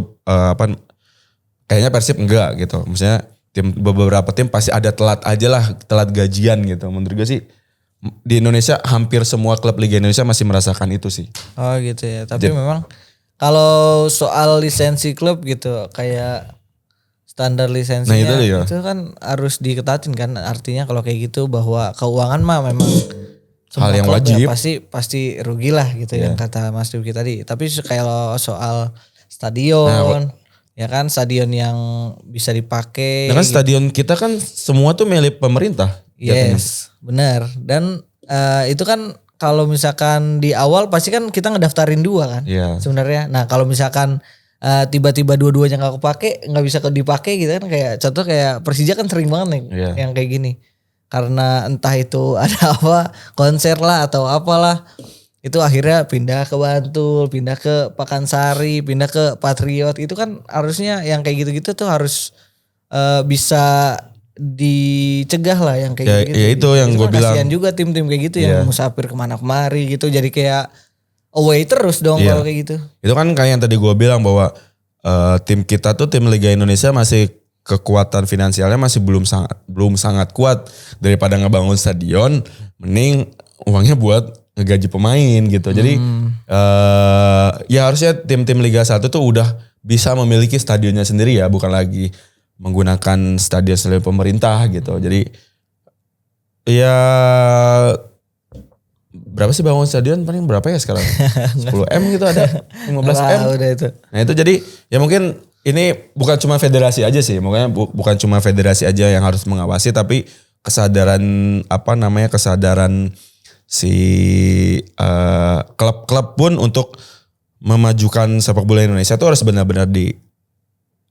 kayaknya Persib enggak gitu. Maksudnya beberapa tim pasti ada telat aja lah, telat gajian gitu. Menurut gue sih di Indonesia hampir semua klub Liga Indonesia masih merasakan itu sih. Oh gitu ya. Tapi memang kalau soal lisensi klub gitu kayak standar lisensinya itu kan harus diketatin kan. Artinya kalau kayak gitu bahwa keuangan mah memang hal yang wajib ya pasti rugi lah gitu yang kata Mas Duki tadi. Tapi kalau soal stadion ya kan stadion yang bisa dipakai. Nah kan stadion kita kan semua tuh milik pemerintah. Yes, benar. Dan itu kan kalau misalkan di awal pasti kan kita ngedaftarin 2 kan sebenarnya. Nah kalau misalkan tiba-tiba dua-duanya nggak kepake, nggak bisa dipakai gitu kan kayak contoh kayak Persija kan sering banget nih yang kayak gini. Karena entah itu ada apa konser lah atau apalah itu akhirnya pindah ke Bantul, pindah ke Pakansari, pindah ke Patriot. Itu kan harusnya yang kayak gitu-gitu tuh harus bisa dicegah lah yang kayak gitu. Ya itu yang gue bilang. Kasian juga tim-tim kayak gitu yang musafir kemana kemari gitu. Jadi kayak away terus dong kalau kayak gitu. Itu kan kayak yang tadi gue bilang bahwa tim kita tuh tim Liga Indonesia masih kekuatan finansialnya masih belum sangat kuat daripada ngebangun stadion, mending uangnya buat ngegaji pemain gitu. Jadi ya harusnya tim-tim Liga 1 tuh udah bisa memiliki stadionnya sendiri ya, bukan lagi menggunakan stadion pemerintah gitu. Jadi ya berapa sih bangun stadion paling berapa ya sekarang? 10M gitu ada, 15M. Udah itu. Nah itu jadi ya mungkin ini bukan cuma federasi aja sih, makanya bukan cuma federasi aja yang harus mengawasi, tapi kesadaran kesadaran si klub-klub pun untuk memajukan sepak bola Indonesia itu harus benar-benar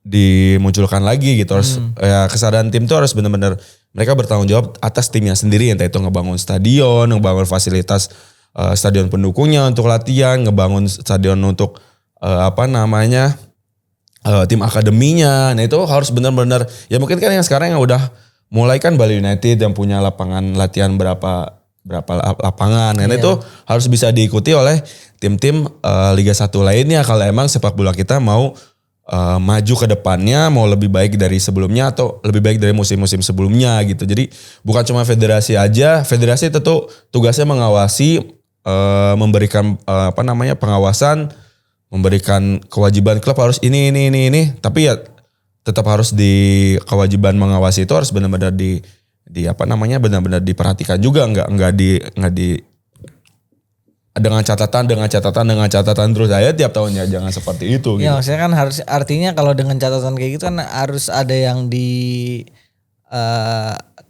dimunculkan lagi gitu. Harus ya kesadaran tim itu harus benar-benar mereka bertanggung jawab atas timnya sendiri, entah itu ngebangun stadion, ngebangun fasilitas stadion pendukungnya untuk latihan, ngebangun stadion untuk tim akademinya. Nah itu harus benar-benar ya mungkin kan yang sekarang yang udah mulai kan Bali United yang punya lapangan latihan berapa lapangan. Nah itu harus bisa diikuti oleh tim-tim Liga 1 lainnya kalau emang sepak bola kita mau maju ke depannya, mau lebih baik dari sebelumnya atau lebih baik dari musim-musim sebelumnya gitu. Jadi bukan cuma federasi aja, federasi tentu tugasnya mengawasi, memberikan pengawasan, memberikan kewajiban klub harus ini, tapi ya tetap harus di kewajiban mengawasi itu harus benar-benar benar-benar diperhatikan juga, nggak di dengan catatan terus aja tiap tahunnya, jangan seperti itu. Ya gitu. maksudnya kan harus artinya kalau dengan catatan kayak gitu kan harus ada yang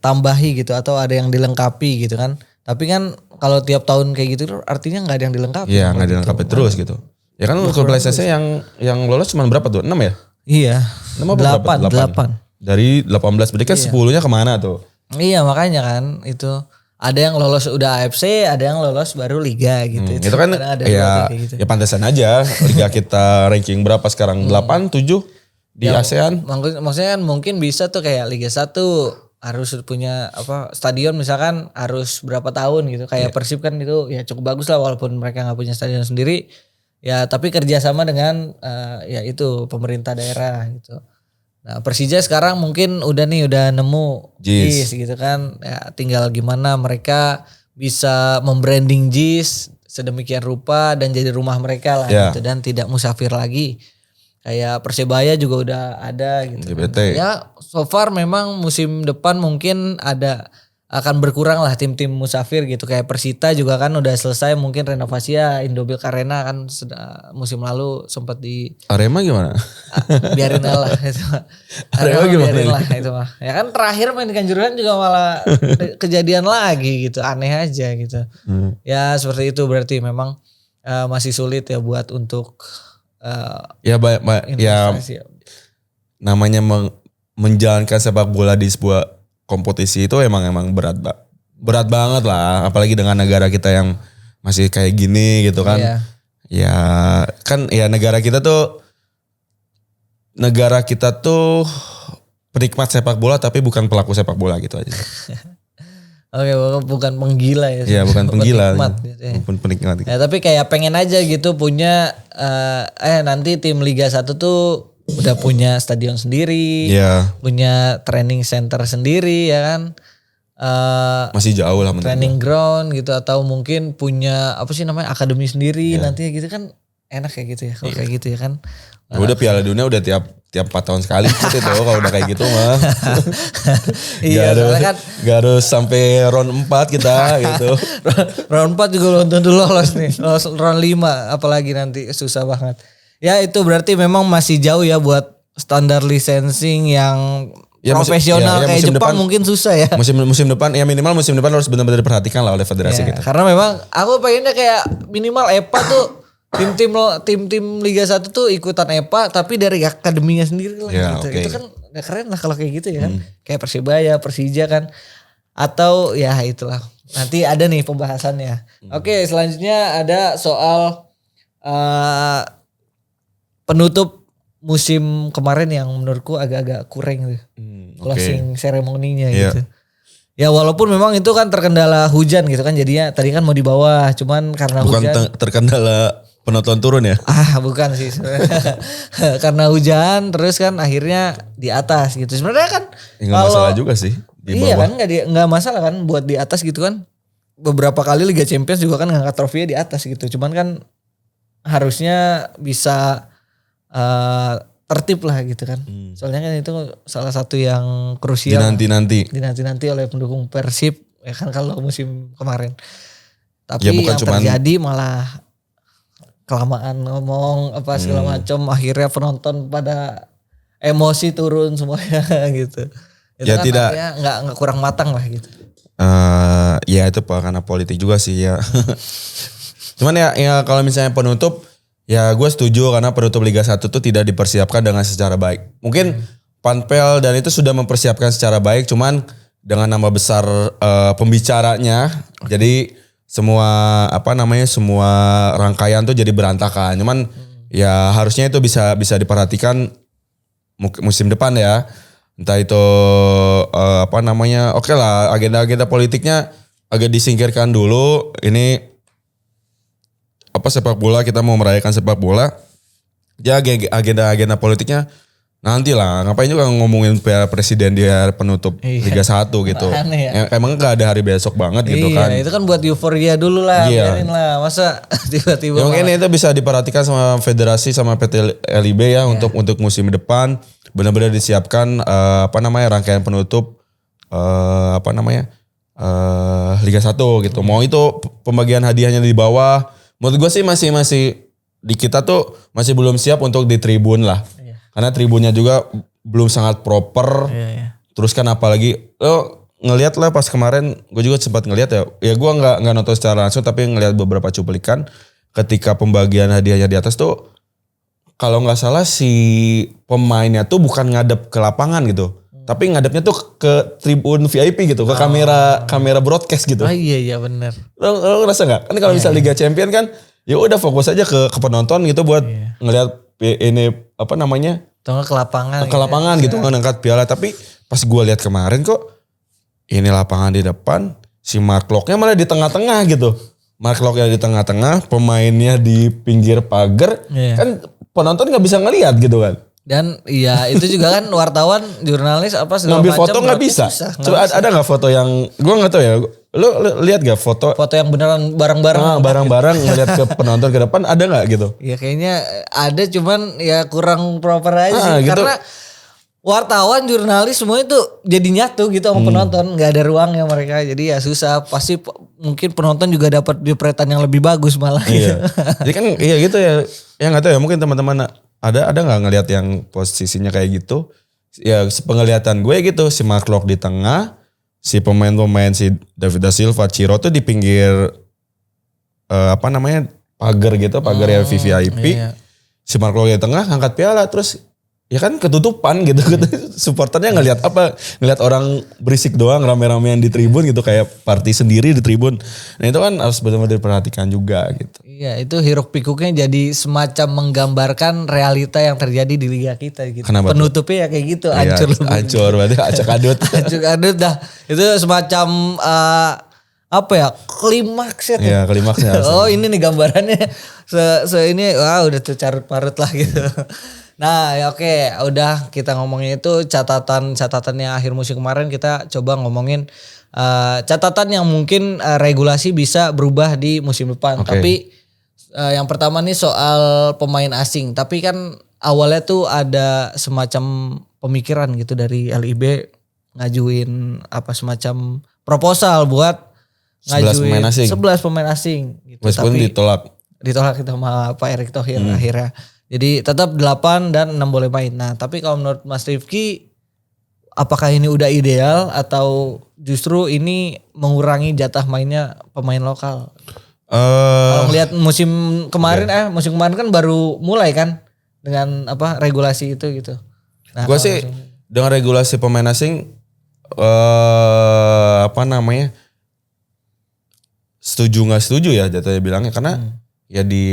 tambahi gitu atau ada yang dilengkapi gitu kan. Tapi kan kalau tiap tahun kayak gitu artinya nggak ada yang dilengkapi. Iya nggak dilengkapi terus gitu. Ya kan klub PSSI yang lolos cuma berapa tuh? 6 ya? Iya. 8. Dari 18 berarti kan 10-nya kemana tuh? Iya makanya kan itu. Ada yang lolos udah AFC, ada yang lolos baru Liga gitu. Itu kan ada gitu. Ya pantesan aja Liga kita ranking berapa sekarang? 8, 7 di ASEAN. Maksudnya kan mungkin bisa tuh kayak Liga 1 harus punya stadion misalkan harus berapa tahun gitu. Kayak Persib kan itu ya cukup bagus lah walaupun mereka nggak punya stadion sendiri. Ya tapi kerjasama dengan ya itu pemerintah daerah gitu. Nah Persija sekarang mungkin udah nemu JIS gitu kan. Ya, tinggal gimana mereka bisa membranding JIS sedemikian rupa dan jadi rumah mereka lah gitu. Dan tidak musafir lagi. Kayak Persebaya juga udah ada gitu. GBT. Ya so far memang musim depan mungkin akan berkurang lah tim-tim musafir gitu. Kayak Persita juga kan udah selesai mungkin renovasi ya. Indobilk Arena kan musim lalu sempat Arema gimana? Biarin lah itu. Arema gimana? Biarin lah itu mah. Ya kan terakhir main di Kanjuruhan juga malah kejadian lagi gitu. Aneh aja gitu. Ya seperti itu berarti memang masih sulit ya buat untuk namanya menjalankan sepak bola di sebuah kompetisi itu emang berat banget lah, apalagi dengan negara kita yang masih kayak gini gitu kan. Ya kan ya negara kita tuh penikmat sepak bola tapi bukan pelaku sepak bola gitu aja. Oke, bukan penggila ya. Iya, bukan penggila. Penikmat gitu ya. Bukan penikmat. Ya, tapi kayak pengen aja gitu punya nanti tim Liga 1 tuh udah punya stadion sendiri, Iya. punya training center sendiri ya kan. Masih jauh lah menurut Training ground gitu atau mungkin punya apa sih namanya akademi sendiri nanti gitu kan enak kayak gitu ya. Kalau kayak gitu ya kan. Ya udah Piala Dunia udah tiap 4 tahun sekali gitu kalau udah kayak gitu mah. Iya, soalnya kan Gak harus sampai round 4 kita gitu. round 4 juga belum tentu lolos nih. Lolos round 5 apalagi nanti susah banget. Ya itu berarti memang masih jauh ya buat standar licensing yang profesional kayak musim Jepang depan, mungkin susah ya. Musim depan ya minimal musim depan harus benar-benar diperhatikan lah oleh federasi Ya, gitu. karena memang aku pengennya kayak minimal EPA tuh tim-tim Liga 1 tuh ikutan EPA tapi dari akademinya sendiri lah Ya, gitu. oke. Itu kan udah keren lah kalau kayak gitu ya kan. Kayak Persibaya, Persija kan. Atau ya itulah. Nanti ada nih pembahasannya. Oke, selanjutnya ada soal penutup musim kemarin yang menurutku agak-agak kurang gitu. Closing ceremony-nya gitu. Ya walaupun memang itu kan terkendala hujan gitu kan jadinya tadi kan mau di bawah cuman karena Bukan hujan. terkendala penonton turun ya? Bukan sih sebenarnya. Karena hujan terus kan akhirnya di atas gitu. Sebenarnya kan Nggak masalah juga sih di iya bawah. kan nggak masalah kan buat di atas gitu kan. Beberapa kali Liga Champions juga kan ngangkat trofinya di atas gitu. Cuman kan harusnya bisa tertib lah gitu kan. Soalnya kan itu salah satu yang krusial. Dinanti-nanti oleh pendukung Persib ya kan kalau musim kemarin. Tapi Ya, bukan yang terjadi malah kelamaan ngomong apa segala macam akhirnya penonton pada emosi turun semuanya gitu. Itu Ya, kan tidak. nggak kurang matang lah gitu. Ya itu karena politik juga sih ya. Cuman ya kalau misalnya penutup, ya gue setuju karena penutup Liga 1 tuh tidak dipersiapkan dengan secara baik. Mungkin Panpel dan itu sudah mempersiapkan secara baik, cuman dengan nama besar pembicaranya, jadi semua semua rangkaian tuh jadi berantakan. Cuman ya harusnya itu bisa diperhatikan musim depan ya. Entah itu oke lah agenda-agenda politiknya agak disingkirkan dulu. Ini sepak bola, kita mau merayakan sepak bola. Ya agenda-agenda politiknya nanti lah, ngapain juga ngomongin Piala Presiden di hari penutup Liga 1 gitu. Aneh ya. Emang gak ada hari besok banget gitu kan. Iya, itu kan buat euforia dulu lah, biarin lah. Masa tiba-tiba Ya mungkin itu bisa diperhatikan sama federasi sama PT LIB ya untuk musim depan benar-benar disiapkan rangkaian penutup Liga 1 gitu. Mau itu pembagian hadiahnya di bawah. Menurut gue sih masih di kita tuh masih belum siap untuk di tribun lah. Karena tribunnya juga belum sangat proper. Iya. Terus kan apalagi lo ngelihat lah pas kemarin, gue juga sempat ngelihat ya. Ya gue nggak nonton secara langsung tapi ngelihat beberapa cuplikan ketika pembagian hadiahnya di atas tuh, kalau nggak salah si pemainnya tuh bukan ngadep ke lapangan gitu, tapi ngadepnya tuh ke tribun VIP gitu, ke kamera broadcast gitu. Iya benar. Lo ngerasa nggak? Kan kalau misalnya Liga Champion kan, ya udah fokus aja ke penonton gitu buat ngelihat ini Tengah ke lapangan. ke lapangan gitu ngangkat piala. Tapi pas gue lihat kemarin kok ini lapangan di depan, si Mark Locke-nya malah di tengah-tengah gitu. Mark Locke-nya di tengah-tengah, pemainnya di pinggir pagar, kan penonton nggak bisa ngelihat gitu kan. Dan iya itu juga kan wartawan, jurnalis apa segala Ngambil macam. foto nggak bisa. Coba ada nggak foto yang, gue nggak tahu ya. Lu lihat gak foto yang beneran bareng-bareng? Bareng-bareng ngeliat ke penonton ke depan, ada nggak gitu? Ya kayaknya ada cuman ya kurang proper aja sih. Gitu. Karena wartawan, jurnalis semua itu jadi nyatu gitu sama penonton. Gak ada ruangnya mereka. Jadi ya susah. Pasti mungkin penonton juga dapat jepretan yang lebih bagus malah. Iya. Jadi kan iya gitu ya. Ya nggak tahu ya, mungkin teman-teman ada nggak ngelihat yang posisinya kayak gitu? Ya penglihatan gue gitu, si Mark Locke di tengah, si pemain-pemain si David da Silva, Ciro tuh di pinggir pagar gitu, pagar ya VIP. Iya. Si Mark Locke di tengah ngangkat piala, terus ya kan ketutupan gitu. Supporternya ngelihat orang berisik doang rame-ramean di tribun gitu, kayak party sendiri di tribun. Nah itu kan harus benar-benar diperhatikan juga gitu. Iya, itu hiruk pikuknya jadi semacam menggambarkan realita yang terjadi di liga kita gitu. Kenapa tuh? Penutupnya ya kayak gitu, Iya, hancur. hancur berarti acak adut. Hancur adut dah. Itu semacam apa ya? Klimaksnya tuh. Iya, klimaksnya. Oh, ini nih gambarannya. Ini wah udah tercarut parut lah gitu. Nah, ya oke, udah kita ngomongin itu catatannya akhir musim kemarin, kita coba ngomongin catatan yang mungkin regulasi bisa berubah di musim depan. Oke. Tapi yang pertama nih soal pemain asing. Tapi kan awalnya tuh ada semacam pemikiran gitu dari LIB ngajuin apa semacam proposal buat 11 pemain asing. 11 pemain asing gitu. Meskipun Tapi ditolak. itu sama Pak Erick Thohir akhirnya. Jadi tetap 8 dan 6 boleh main. Nah, tapi kalau menurut Mas Rifki, apakah ini udah ideal atau justru ini mengurangi jatah mainnya pemain lokal? Kalau ngelihat musim kemarin kan baru mulai kan dengan apa regulasi itu gitu. Nah, gue sih dengan regulasi pemain asing setuju nggak setuju ya jatuhnya bilangnya, karena ya di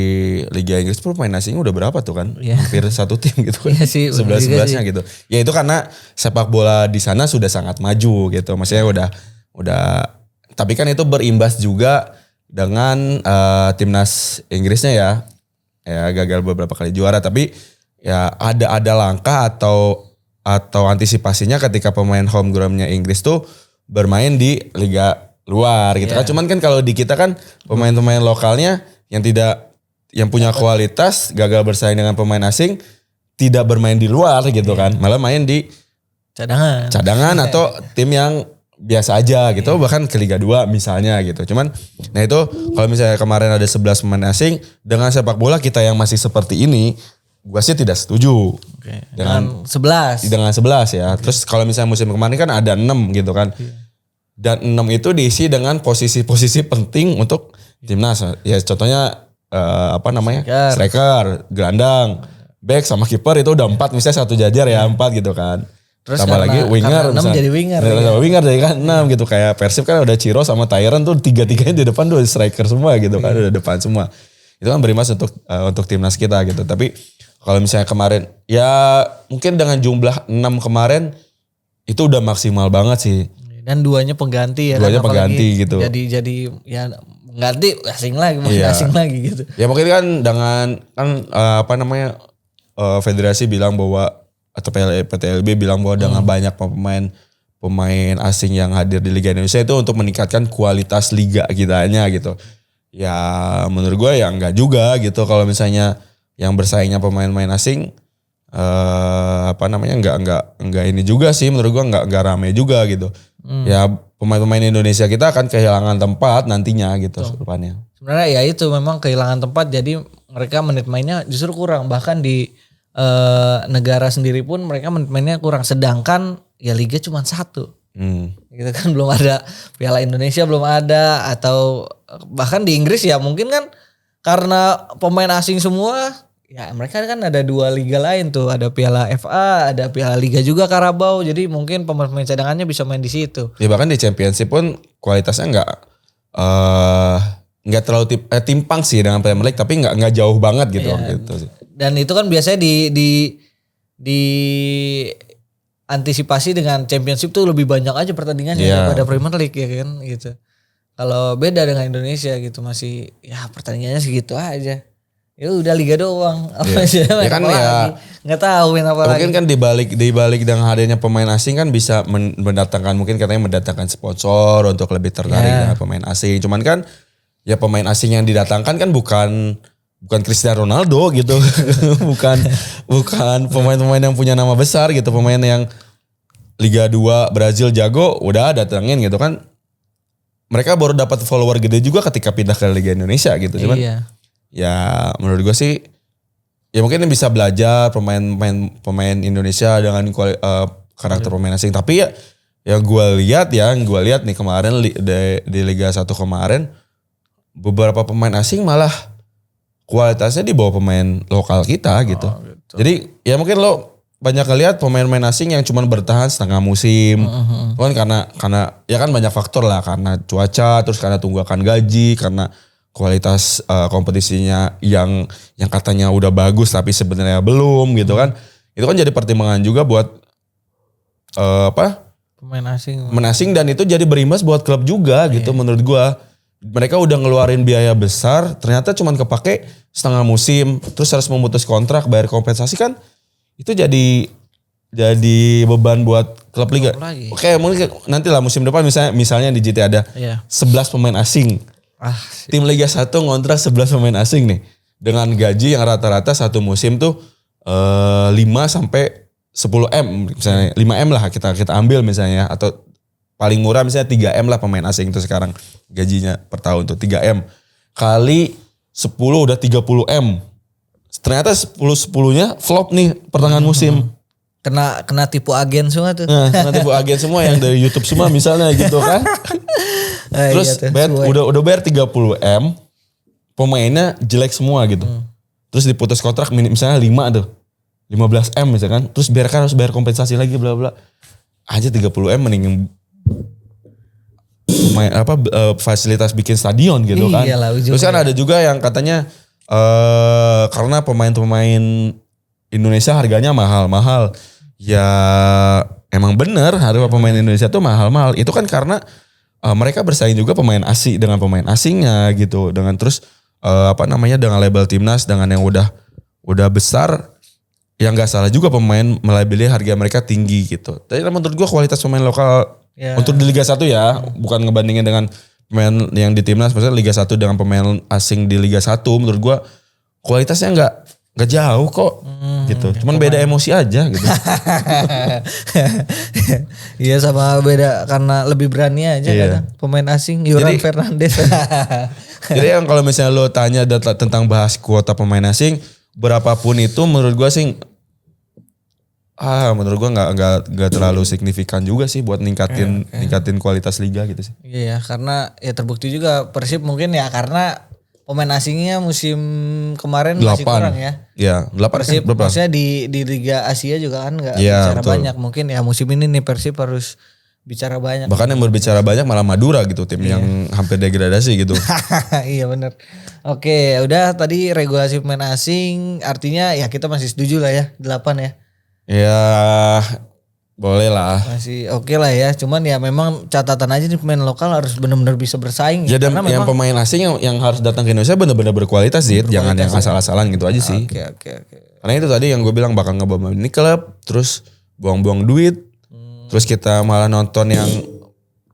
Liga Inggris pemain asing udah berapa tuh kan? Iya. Hampir satu tim gitu kan. Iya sih, 11-11-nya gitu. Ya itu karena sepak bola di sana sudah sangat maju gitu. Maksudnya udah tapi kan itu berimbas juga dengan timnas Inggrisnya ya. Ya gagal beberapa kali juara, tapi ya ada langkah atau antisipasinya ketika pemain homegrown-nya Inggris tuh bermain di liga luar gitu kan. Cuman kan kalau di kita kan pemain-pemain lokalnya yang punya kualitas gagal bersaing dengan pemain asing, tidak bermain di luar gitu kan. Malah main di cadangan atau tim yang biasa aja gitu, bahkan ke Liga 2 misalnya gitu. Cuman nah itu kalau misalnya kemarin ada 11 pemain asing dengan sepak bola kita yang masih seperti ini, gua sih tidak setuju. Dengan 11. Dengan 11 ya. Terus kalau misalnya musim kemarin kan ada 6 gitu kan. Dan 6 itu diisi dengan posisi-posisi penting untuk timnas. Ya contohnya striker, gelandang, back sama kiper itu udah 4, misalnya satu jajar ya 4 gitu kan. Terus tambah lagi winger, 6 jadi winger. Sama winger jadi kan 6 gitu. Kayak Persib kan udah Ciro sama Tyron tuh tiga-tiganya di depan tuh striker semua gitu kan, udah depan semua. Itu kan berimbas untuk timnas kita gitu. Tapi kalau misalnya kemarin ya mungkin dengan jumlah 6 kemarin itu udah maksimal banget sih. Dan duanya pengganti ya. Duanya pengganti gitu. Jadi ya pengganti asing lagi, asing lagi gitu. Ya mungkin kan dengan federasi bilang bahwa atau PTLB bilang bahwa dengan banyak pemain asing yang hadir di Liga Indonesia itu untuk meningkatkan kualitas liga kitanya gitu. Ya menurut gue ya enggak juga gitu, kalau misalnya yang bersaingnya pemain-pemain asing enggak ini juga sih menurut gue, enggak rame juga gitu. Ya pemain-pemain Indonesia kita akan kehilangan tempat nantinya gitu depannya. Sebenarnya ya itu memang kehilangan tempat, jadi mereka menit mainnya justru kurang, bahkan di negara sendiri pun mereka menit mainnya kurang, sedangkan ya liga cuma 1. Gitu kan, belum ada Piala Indonesia, belum ada, atau bahkan di Inggris ya mungkin kan karena pemain asing semua. Ya mereka kan ada 2 liga lain tuh, ada Piala FA, ada Piala Liga juga Carabao, jadi mungkin pemain cadangannya bisa main di situ. Ya bahkan di Championship pun kualitasnya nggak terlalu timpang sih dengan Premier League, tapi nggak jauh banget gitu. Ya, gitu sih. Dan itu kan biasanya di antisipasi dengan Championship tuh lebih banyak aja pertandingannya daripada Premier League ya kan gitu. Kalau beda dengan Indonesia gitu masih ya pertandingannya segitu aja. Ya udah liga doang, apa aja ya kan ya nggak tahu main apa mungkin lagi. kan dibalik dengan hadirnya pemain asing kan bisa mendatangkan, mungkin katanya mendatangkan sponsor untuk lebih tertarik dengan pemain asing. Cuman kan ya pemain asing yang didatangkan kan bukan Cristiano Ronaldo gitu. bukan pemain-pemain yang punya nama besar gitu, pemain yang Liga 2 Brazil jago udah datangin gitu kan. Mereka baru dapat follower gede juga ketika pindah ke Liga Indonesia gitu. Cuman ya menurut gue sih ya mungkin bisa belajar pemain Indonesia dengan karakter pemain asing. Tapi ya gue lihat nih kemarin di Liga 1 kemarin beberapa pemain asing malah kualitasnya di bawah pemain lokal kita gitu. Gitu. Jadi ya mungkin lo banyak ngeliat pemain-pemain asing yang cuma bertahan setengah musim. Kan karena ya kan banyak faktor lah, karena cuaca, terus karena tunggakan gaji, karena kualitas kompetisinya yang katanya udah bagus tapi sebenarnya belum gitu kan. Itu kan jadi pertimbangan juga buat Pemain asing. dan itu jadi berimbas buat klub juga gitu menurut gua. Mereka udah ngeluarin biaya besar, ternyata cuman kepake setengah musim, terus harus memutus kontrak, bayar kompensasi kan. Itu jadi beban buat klub liga. Oke, mungkin nanti lah musim depan misalnya di JT ada 11 pemain asing. Tim Liga 1 ngontrak 11 pemain asing nih. Dengan gaji yang rata-rata satu musim tuh 5 sampai 10 M misalnya 5 M lah kita ambil misalnya atau paling murah misalnya 3 M lah pemain asing itu sekarang gajinya per tahun tuh 3 M kali 10 udah 30 M. Ternyata 10-10-nya flop nih pertengahan musim. Kena tipu agen semua tuh. Nah, kena tipu agen semua yang dari YouTube semua misalnya gitu kan. Terus udah bayar 30 M, pemainnya jelek semua gitu. Terus diputus kontrak misalnya 5 tuh. 15 M misalkan, terus harus bayar kompensasi lagi bla bla. Aja 30 M mending fasilitas bikin stadion gitu kan. Terus kan ada juga yang katanya karena pemain-pemain Indonesia harganya mahal-mahal. Ya emang bener harga pemain Indonesia tuh mahal-mahal. Itu kan karena mereka bersaing juga pemain asing dengan pemain asingnya gitu. Dengan terus dengan label timnas dengan yang udah besar. Yang gak salah juga pemain melabeli harga mereka tinggi gitu. Tapi menurut gue kualitas pemain lokal untuk di Liga 1 ya. Bukan ngebandingin dengan pemain yang di timnas. Maksudnya Liga 1 dengan pemain asing di Liga 1. Menurut gue kualitasnya gak jauh kok gitu. Cuman beda emosi aja gitu. Iya sama beda karena lebih berani aja kadang pemain asing. Yoran Fernandes. Jadi yang kalau misalnya lo tanya tentang bahas kuota pemain asing. Berapapun itu menurut gue sih menurut gue nggak terlalu signifikan juga sih buat ningkatin kualitas liga gitu sih. Iya karena ya terbukti juga Persib mungkin ya karena pemain asingnya musim kemarin 8. masih kurang ya. Iya 8 Persib berapa? maksudnya di Liga Asia juga kan nggak bicara banyak. Mungkin ya musim ini nih Persib harus bicara banyak. Bahkan yang berbicara banyak malah Madura gitu tim yang hampir degradasi gitu. Iya benar. Oke udah tadi regulasi pemain asing artinya ya kita masih setuju lah ya 8 ya. Ya boleh lah. Masih oke lah ya. Cuman ya memang catatan aja nih pemain lokal harus benar-benar bisa bersaing. Ya dan yang pemain asing yang harus datang ke Indonesia benar-benar berkualitas sih. Jangan yang asal-asalan gitu aja sih. Oke. Karena itu tadi yang gue bilang bakal ngebawa ini klub. Terus buang-buang duit. Terus kita malah nonton yang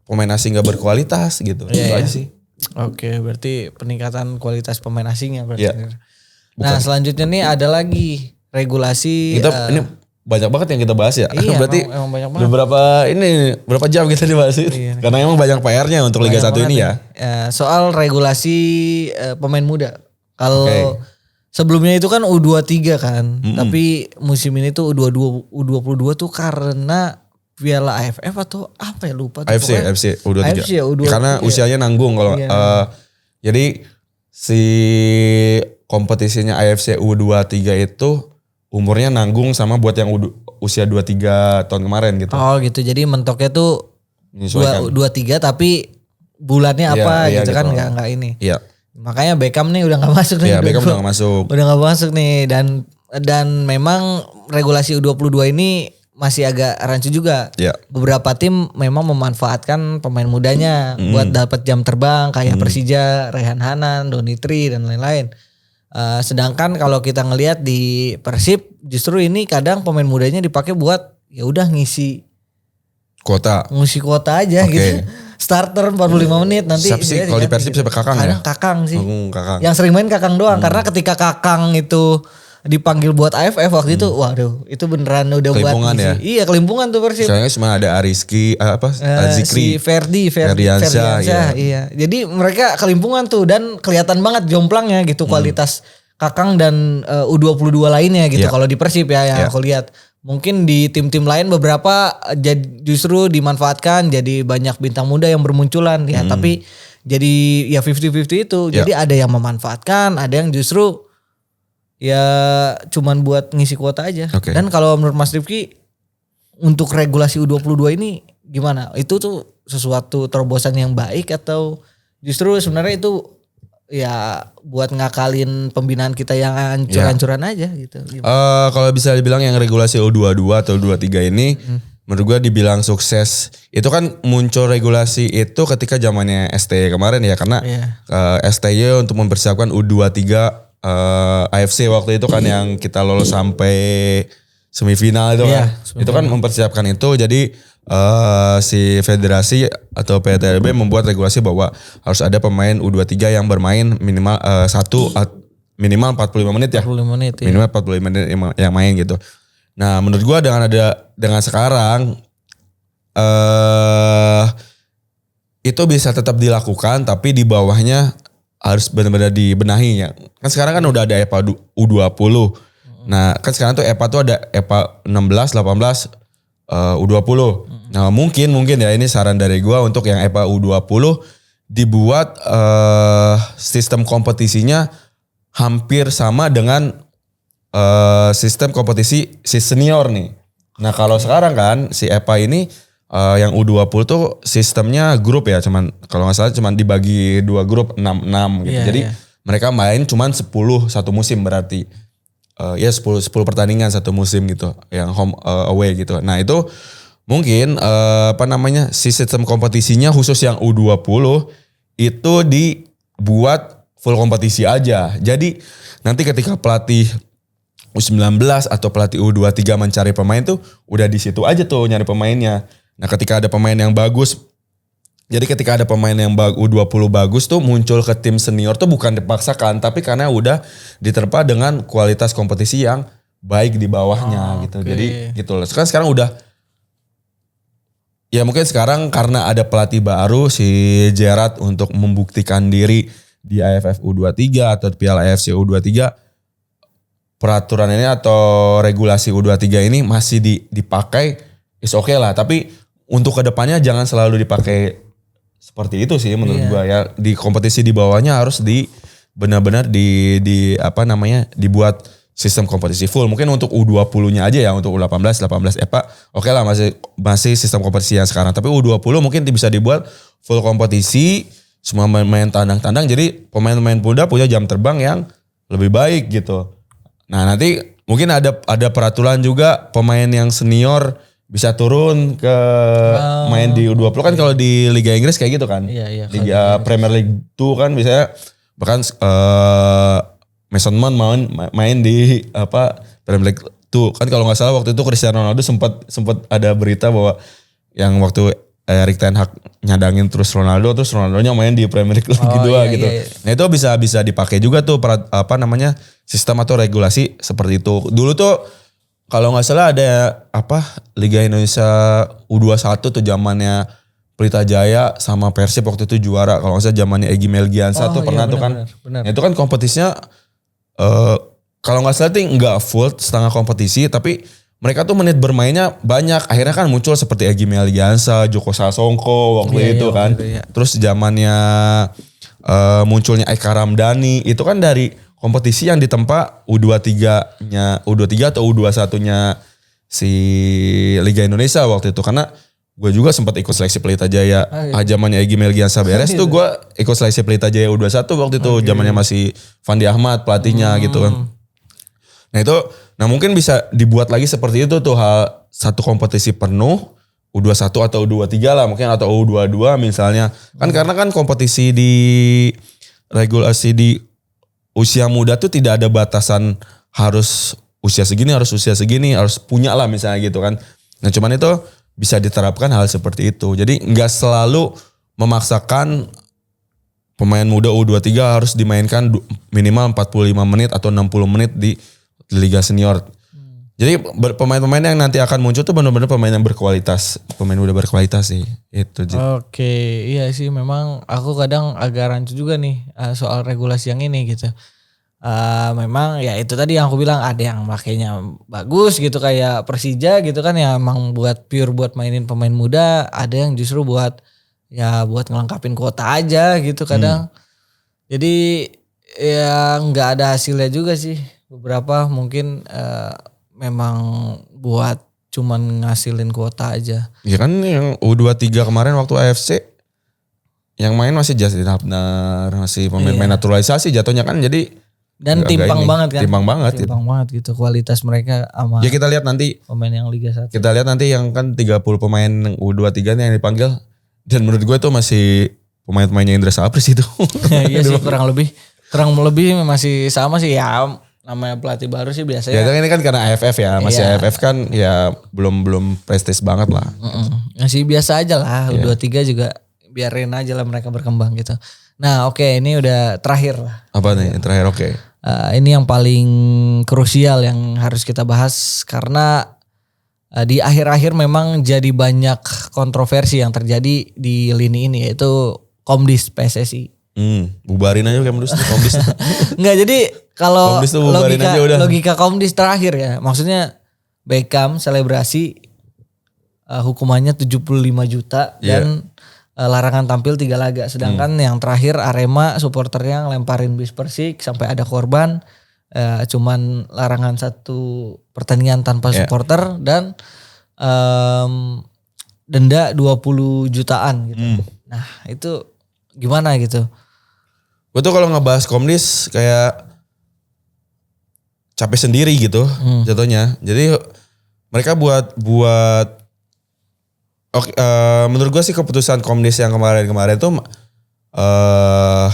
pemain asing gak berkualitas gitu. Itu aja sih. Oke berarti peningkatan kualitas pemain asingnya berarti. Bukan. Nah selanjutnya nih ada lagi regulasi. Ini banyak banget yang kita bahas ya. Iya, berarti emang banyak banget. berapa jam kita dibahas ini. Karena emang banyak PR-nya untuk Liga 1 ini ya. Soal regulasi pemain muda. Kalau sebelumnya itu kan U23 kan. Tapi musim ini tuh U22 tuh karena Piala AFF atau apa ya lupa. AFC U23. AFC, U23. Karena usianya nanggung kalau. Jadi si kompetisinya AFC U23 itu umurnya nanggung sama buat yang usia 23 tahun kemarin gitu. Oh gitu. Jadi mentoknya tuh 23 tapi bulannya apa gitu kan enggak ini. Iya. Makanya Beckham nih udah enggak masuk nih. Iya, Beckham udah enggak masuk. Udah enggak masuk nih dan memang regulasi U22 ini masih agak rancu juga. Iya. Beberapa tim memang memanfaatkan pemain mudanya buat dapat jam terbang kayak Persija, Rehan Hanan, Donitri dan lain-lain. Sedangkan kalau kita ngelihat di Persib justru ini kadang pemain mudanya dipakai buat ya udah ngisi kuota aja gitu. Starter 45 menit nanti. Siapa sih kalau di Persib siapa Kakang ya? Kakang sih. Kakang. Yang sering main Kakang doang karena ketika Kakang itu dipanggil buat AFF waktu itu waduh itu beneran udah kelimpungan buat ya? Iya kelimpungan tuh Persib. Soalnya cuma ada Ariski Si Zikri. Ferdiansyah iya. Jadi mereka kelimpungan tuh dan kelihatan banget jomplangnya gitu kualitas Kakang dan U22 lainnya gitu kalau di Persib ya yang aku lihat. Mungkin di tim-tim lain beberapa justru dimanfaatkan jadi banyak bintang muda yang bermunculan ya tapi jadi ya 50-50 itu. Jadi ada yang memanfaatkan, ada yang justru ya cuman buat ngisi kuota aja. Dan kalau menurut Mas Rifki untuk regulasi U22 ini gimana? Itu tuh sesuatu terobosan yang baik atau justru sebenarnya itu ya buat ngakalin pembinaan kita yang hancur-hancuran aja gitu. Kalau bisa dibilang yang regulasi U22 atau U23 ini menurut gua dibilang sukses. Itu kan muncul regulasi itu ketika zamannya STY kemarin ya, karena STY untuk mempersiapkan U23 AFC waktu itu kan yang kita lolos sampai semifinal itu kan. Itu kan mempersiapkan itu, jadi si federasi atau PTLB membuat regulasi bahwa harus ada pemain U23 yang bermain minimal minimal 45 menit ya. 45 menit ya. Minimal 45 menit yang main gitu. Nah, menurut gua dengan sekarang itu bisa tetap dilakukan, tapi di bawahnya harus benar-benar dibenahi ya. Kan sekarang kan udah ada EPA U20. Nah, kan sekarang tuh EPA tuh ada EPA 16, 18, U20. Nah, mungkin ya ini saran dari gua untuk yang EPA U20 dibuat sistem kompetisinya hampir sama dengan sistem kompetisi si senior nih. Nah, kalau sekarang kan si EPA ini yang U20 tuh sistemnya grup ya, cuman kalau nggak salah cuman dibagi 2 grup 6 gitu. Jadi mereka main cuman 10 satu musim berarti. Ya 10 pertandingan satu musim gitu, yang home away gitu. Nah, itu mungkin si sistem kompetisinya khusus yang U20 itu dibuat full kompetisi aja. Jadi nanti ketika pelatih U19 atau pelatih U23 mencari pemain tuh udah di situ aja tuh nyari pemainnya. Nah, ketika ada pemain yang bagus, jadi ketika ada pemain yang U20 bagus tuh muncul ke tim senior tuh bukan dipaksakan, tapi karena udah diterpa dengan kualitas kompetisi yang baik di bawahnya gitu. Jadi gitu loh. Sekarang udah, ya mungkin sekarang karena ada pelatih baru si Gerrard untuk membuktikan diri di AFF U23 atau Piala AFC U23, peraturan ini atau regulasi U23 ini masih dipakai, is okay lah. Tapi untuk kedepannya jangan selalu dipakai seperti itu sih menurut gua ya. Di kompetisi di bawahnya harus benar-benar dibuat sistem kompetisi full. Mungkin untuk U20-nya aja ya, untuk U18, 18 EPA oke lah masih sistem kompetisi yang sekarang. Tapi U20 mungkin bisa dibuat full kompetisi, semua main tandang-tandang, jadi pemain-pemain muda punya jam terbang yang lebih baik gitu. Nah, nanti mungkin ada peraturan juga pemain yang senior bisa turun ke main di U20 kan, kalau di Liga Inggris kayak gitu kan. Liga Premier League tuh kan biasanya bahkan Mason Mount main di Premier League tuh kan, kalau nggak salah waktu itu Cristiano Ronaldo sempat ada berita bahwa yang waktu Erik ten Hag nyadangin terus Ronaldonya main di Premier League lagi gitu. Nah, itu bisa dipakai juga tuh sistem atau regulasi seperti itu. Dulu tuh kalau nggak salah ada Liga Indonesia U21 tuh zamannya Pelita Jaya sama Persib waktu itu juara. Kalau nggak salah zamannya Egy Melgiansa tuh pernah tuh kan. Benar. Nah, itu kan kompetisinya kalau nggak salah tuh nggak full, setengah kompetisi, tapi mereka tuh menit bermainnya banyak. Akhirnya kan muncul seperti Egy Melgiansa, Joko Sasongko waktu itu kan. Terus zamannya munculnya Eka Ramdhani, itu kan dari kompetisi yang ditempa U23 atau U21-nya si Liga Indonesia waktu itu. Karena gue juga sempat ikut seleksi Pelita Jaya. Zamannya Egy Melgiansa beres tuh gue ikut seleksi Pelita Jaya U21 waktu itu. Zamannya masih Fandi Ahmad pelatihnya gitu kan. Nah mungkin bisa dibuat lagi seperti itu tuh, satu kompetisi penuh U21 atau U23 lah mungkin, atau U22 misalnya. Kan karena kan kompetisi di regulasi di usia muda tuh tidak ada batasan harus usia segini, harus punya lah misalnya gitu kan. Nah, cuman itu bisa diterapkan hal seperti itu. Jadi nggak selalu memaksakan pemain muda U23 harus dimainkan minimal 45 menit atau 60 menit di Liga Senior. Jadi pemain-pemain yang nanti akan muncul tuh benar-benar pemain yang berkualitas, pemain muda berkualitas sih. Itu. Oke, iya sih memang aku kadang agak rancu juga nih soal regulasi yang ini gitu. Memang ya itu tadi yang aku bilang, ada yang makainya bagus gitu kayak Persija gitu kan ya, emang buat mainin pemain muda, ada yang justru buat ngelengkapin kuota aja gitu kadang. Jadi ya nggak ada hasilnya juga sih. Beberapa mungkin memang buat cuman ngasilin kuota aja. Ya kan yang U23 kemarin waktu AFC yang main masih Justin Hubner, masih pemain-pemain naturalisasi jatuhnya kan, jadi dan agak timpang ini, banget kan. timpang banget. Timpang banget gitu kualitas mereka sama Ya kita lihat nanti pemain yang Liga 1. Kita lihat nanti yang kan 30 pemain U23 nih yang dipanggil. Dan menurut gue tuh masih pemain-pemainnya Indra Sapris itu. Iya sih kurang lebih masih sama sih ya, namanya pelatih baru sih biasanya. Ya ini kan karena AFF ya, masih Iya. AFF kan ya belum prestis banget lah. Masih biasa aja lah, U23 juga biarin aja lah mereka berkembang gitu. Nah oke, ini udah terakhir lah. Apa nih yang terakhir oke. Ini yang paling krusial yang harus kita bahas karena di akhir-akhir memang jadi banyak kontroversi yang terjadi di lini ini, yaitu Komdis PSSI. Bubarin aja Komdis. Enggak, jadi kalau Komdis tuh bubarin aja udah. logika Komdis terakhir ya, maksudnya Beckham selebrasi hukumannya 75 juta dan larangan tampil 3 laga. Sedangkan yang terakhir Arema supporternya ngelemparin bis Persik sampai ada korban. Cuman larangan 1 pertandingan tanpa supporter dan denda 20 jutaan gitu. Nah itu gimana gitu? Gue tuh kalau ngebahas Komdis kayak capek sendiri gitu jatuhnya. Jadi mereka buat menurut gue sih keputusan Komdis yang kemarin tuh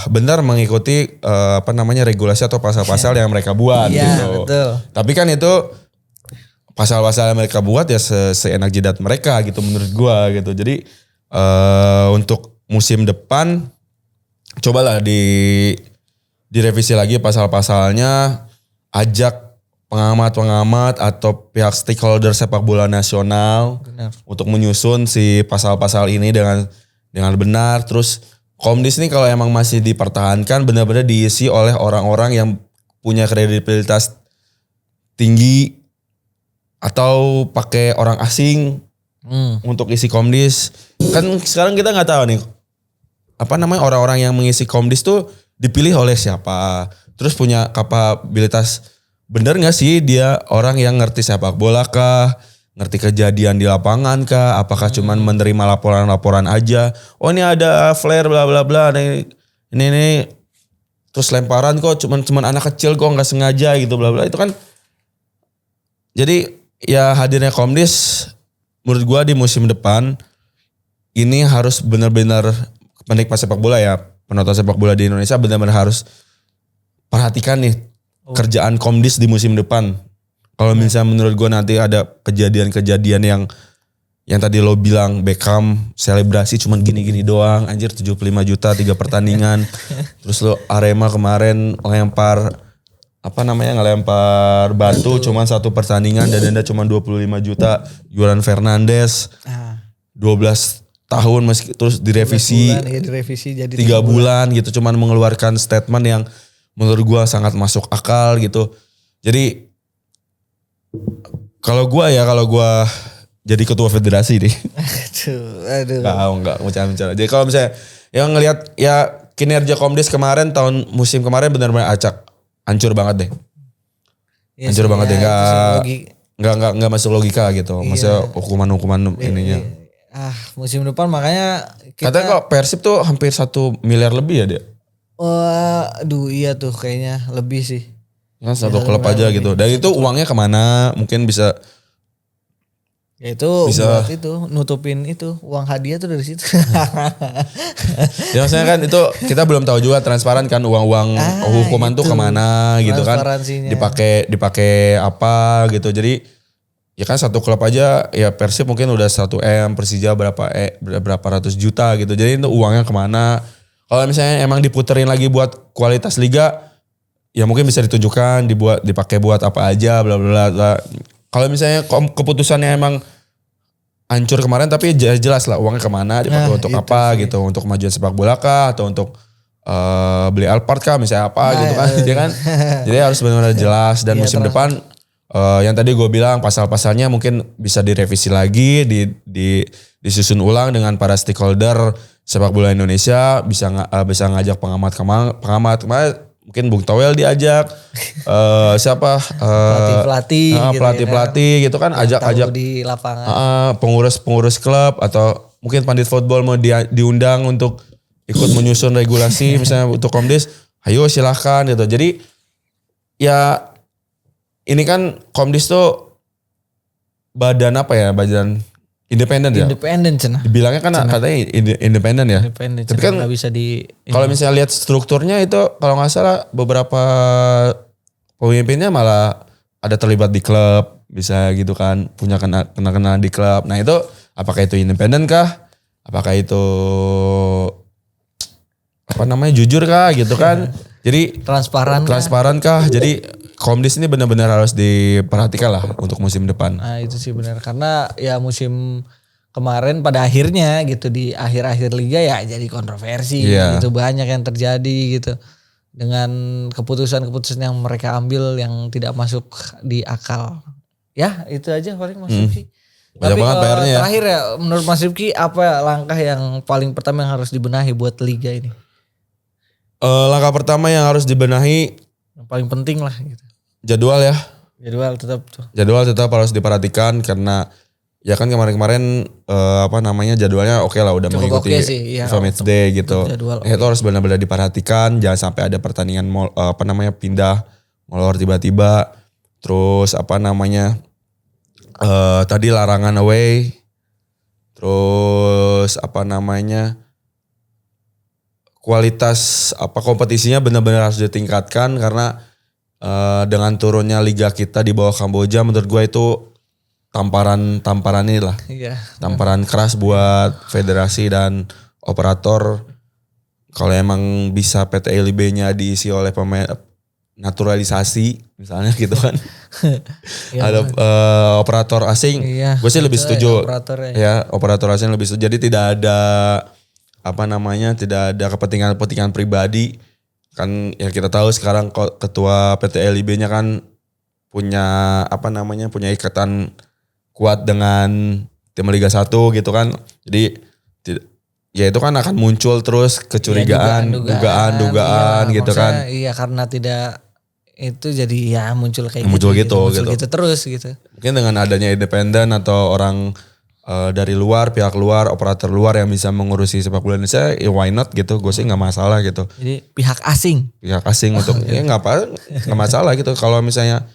benar mengikuti regulasi atau pasal-pasal yang mereka buat gitu. Betul. Tapi kan itu pasal-pasal yang mereka buat ya seenak jidat mereka gitu menurut gue gitu. Jadi untuk musim depan cobalah direvisi lagi pasal-pasalnya, ajak pengamat-pengamat atau pihak stakeholder sepak bola nasional untuk menyusun si pasal-pasal ini dengan benar. Terus Komdis ini kalau emang masih dipertahankan benar-benar diisi oleh orang-orang yang punya kredibilitas tinggi atau pakai orang asing untuk isi Komdis. Kan sekarang kita nggak tahu nih orang-orang yang mengisi Komdis tuh dipilih oleh siapa. Terus punya kapabilitas bener gak sih dia orang yang ngerti sepak bola kah? Ngerti kejadian di lapangan kah? Apakah cuman menerima laporan-laporan aja? Oh ini ada flare bla bla bla. Ini terus lemparan kok cuman anak kecil kok nggak sengaja gitu bla bla. Itu kan jadi ya hadirnya Komdis menurut gua di musim depan ini harus benar-benar penikmat sepak bola ya, penonton sepak bola di Indonesia benar-benar harus perhatikan nih kerjaan Komdis di musim depan. Kalau misalnya menurut gue nanti ada kejadian-kejadian yang tadi lo bilang Beckham selebrasi cuman gini-gini doang, anjir 75 juta 3 pertandingan. Terus lo Arema kemarin ngelempar batu cuman 1 pertandingan dan denda cuman 25 juta. Yuran Fernandes 12 tahun terus direvisi 3 jadi 3 bulan gitu, cuman mengeluarkan statement yang menurut gua sangat masuk akal gitu. Jadi kalau gua jadi ketua federasi nih. Aduh. Enggak bicara. Jadi kalau misalnya yang ngelihat ya kinerja Komdis kemarin musim kemarin benar-benar acak, hancur banget deh. Ya hancur sih, banget ya, deh, enggak masuk logika gitu. Maksudnya hukuman ininya. Musim depan makanya Katanya kok Persib tuh hampir 1 miliar lebih ya dia. Waduh iya tuh kayaknya lebih sih. Kan 1 klub aja gitu. Dan itu uangnya kemana? Mungkin bisa. Ya itu buat itu nutupin itu uang hadiah tuh dari situ. Ya maksudnya kan itu kita belum tahu juga transparan kan uang hukuman tuh kemana gitu kan. Dipakai apa gitu. Jadi ya kan 1 klub aja ya Persib mungkin udah 1 M, Persija berapa ratus juta gitu. Jadi itu uangnya kemana? Kalau misalnya emang diputerin lagi buat kualitas liga, ya mungkin bisa ditunjukkan dipakai buat apa aja bla bla bla. Kalau misalnya keputusannya emang hancur kemarin tapi jelas lah uangnya kemana, dipakai untuk apa gitu, untuk kemajuan sepak bola kah atau untuk beli Alphard kah misalnya apa gitu kan. Jadi kan jadi harus benar-benar jelas dan musim depan yang tadi gue bilang pasal-pasalnya mungkin bisa direvisi lagi, disusun ulang dengan para stakeholder sepak bola Indonesia, bisa ngajak pengamat mungkin Bung Towel diajak, siapa pelatih gitu kan, ajak di lapangan, pengurus klub atau mungkin pandit football mau diundang untuk ikut menyusun regulasi misalnya untuk Komdis, ayo silahkan gitu. Jadi ya ini kan Komdis tuh badan apa ya, badan independen ya. Independen cenah. Dibilangnya kan katanya independen ya. Independen. Tapi kan nggak bisa kalau misalnya lihat strukturnya itu kalau nggak salah beberapa pemimpinnya malah ada terlibat di klub, bisa gitu kan, punya kena di klub. Nah itu apakah itu independen kah? Apakah itu apa namanya jujur kah gitu kan? Jadi transparan kah? Jadi Komdis ini benar-benar harus diperhatikan lah untuk musim depan. Nah itu sih benar karena ya musim kemarin pada akhirnya gitu di akhir-akhir liga ya jadi kontroversi gitu, banyak yang terjadi gitu dengan keputusan-keputusan yang mereka ambil yang tidak masuk di akal. Ya itu aja paling Mas Rifki. Banyak Tapi banget PR-nya ya. Terakhir ya menurut Mas Rifki apa langkah yang paling pertama yang harus dibenahi buat liga ini? Langkah pertama yang harus dibenahi Yang paling penting lah gitu. jadwal ya. Jadwal tetap tuh. Jadwal tetap harus diperhatikan karena ya kan kemarin-kemarin apa namanya jadwalnya oke lah udah Cukup mengikuti oke sih, iya, FIFA Matchday gitu. jadwal Itu harus benar-benar diperhatikan, jangan sampai ada pertandingan apa namanya pindah molor tiba-tiba. Terus apa namanya tadi larangan away. Terus apa namanya kualitas apa kompetisinya benar-benar harus ditingkatkan karena dengan turunnya liga kita di bawah Kamboja menurut gue itu tamparan inilah. Iya. Tamparan keras buat federasi dan operator. Kalau emang bisa PT LIB-nya diisi oleh pemain naturalisasi misalnya gitu kan. Ada operator asing. Iya, gue sih lebih setuju. Ya, operator asing lebih setuju. Jadi tidak ada apa namanya, tidak ada kepentingan pribadi. Kan ya kita tahu sekarang ketua PT LIB-nya kan punya apa namanya, punya ikatan kuat dengan tim Liga 1 gitu kan. Jadi ya itu kan akan muncul terus kecurigaan, dugaan iya, gitu kan. Iya karena tidak itu jadi ya muncul kayak muncul gitu. terus gitu. Mungkin dengan adanya independen atau orang dari luar, pihak luar, operator luar yang bisa mengurusi sepak bola Indonesia, ya why not gitu. Gue sih nggak masalah gitu. Jadi pihak asing. Pihak asing untuk ya nggak masalah gitu. Kalau misalnya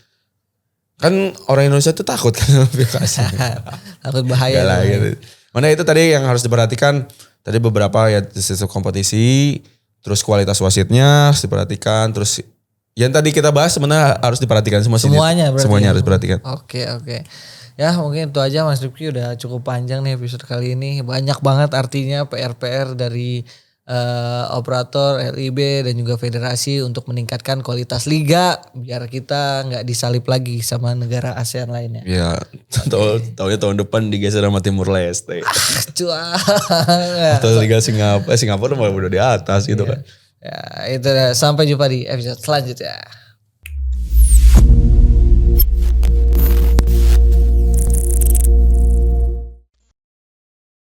kan orang Indonesia tuh takut kan pihak asing. Takut bahaya. Lah, gitu. Mana itu tadi yang harus diperhatikan. Tadi beberapa ya sistem kompetisi, terus kualitas wasitnya harus diperhatikan, terus yang tadi kita bahas sebenarnya harus diperhatikan semuanya harus diperhatikan. Oke. Ya mungkin itu aja Mas Rifki, udah cukup panjang nih episode kali ini. Banyak banget artinya PR dari operator LIB dan juga federasi untuk meningkatkan kualitas liga biar kita nggak disalip lagi sama negara ASEAN lainnya. Ya, tahun depan digeser sama Timur Leste. Atau Liga Singapura malah udah di atas gitu kan. Ya itu dah. Sampai jumpa di episode selanjutnya.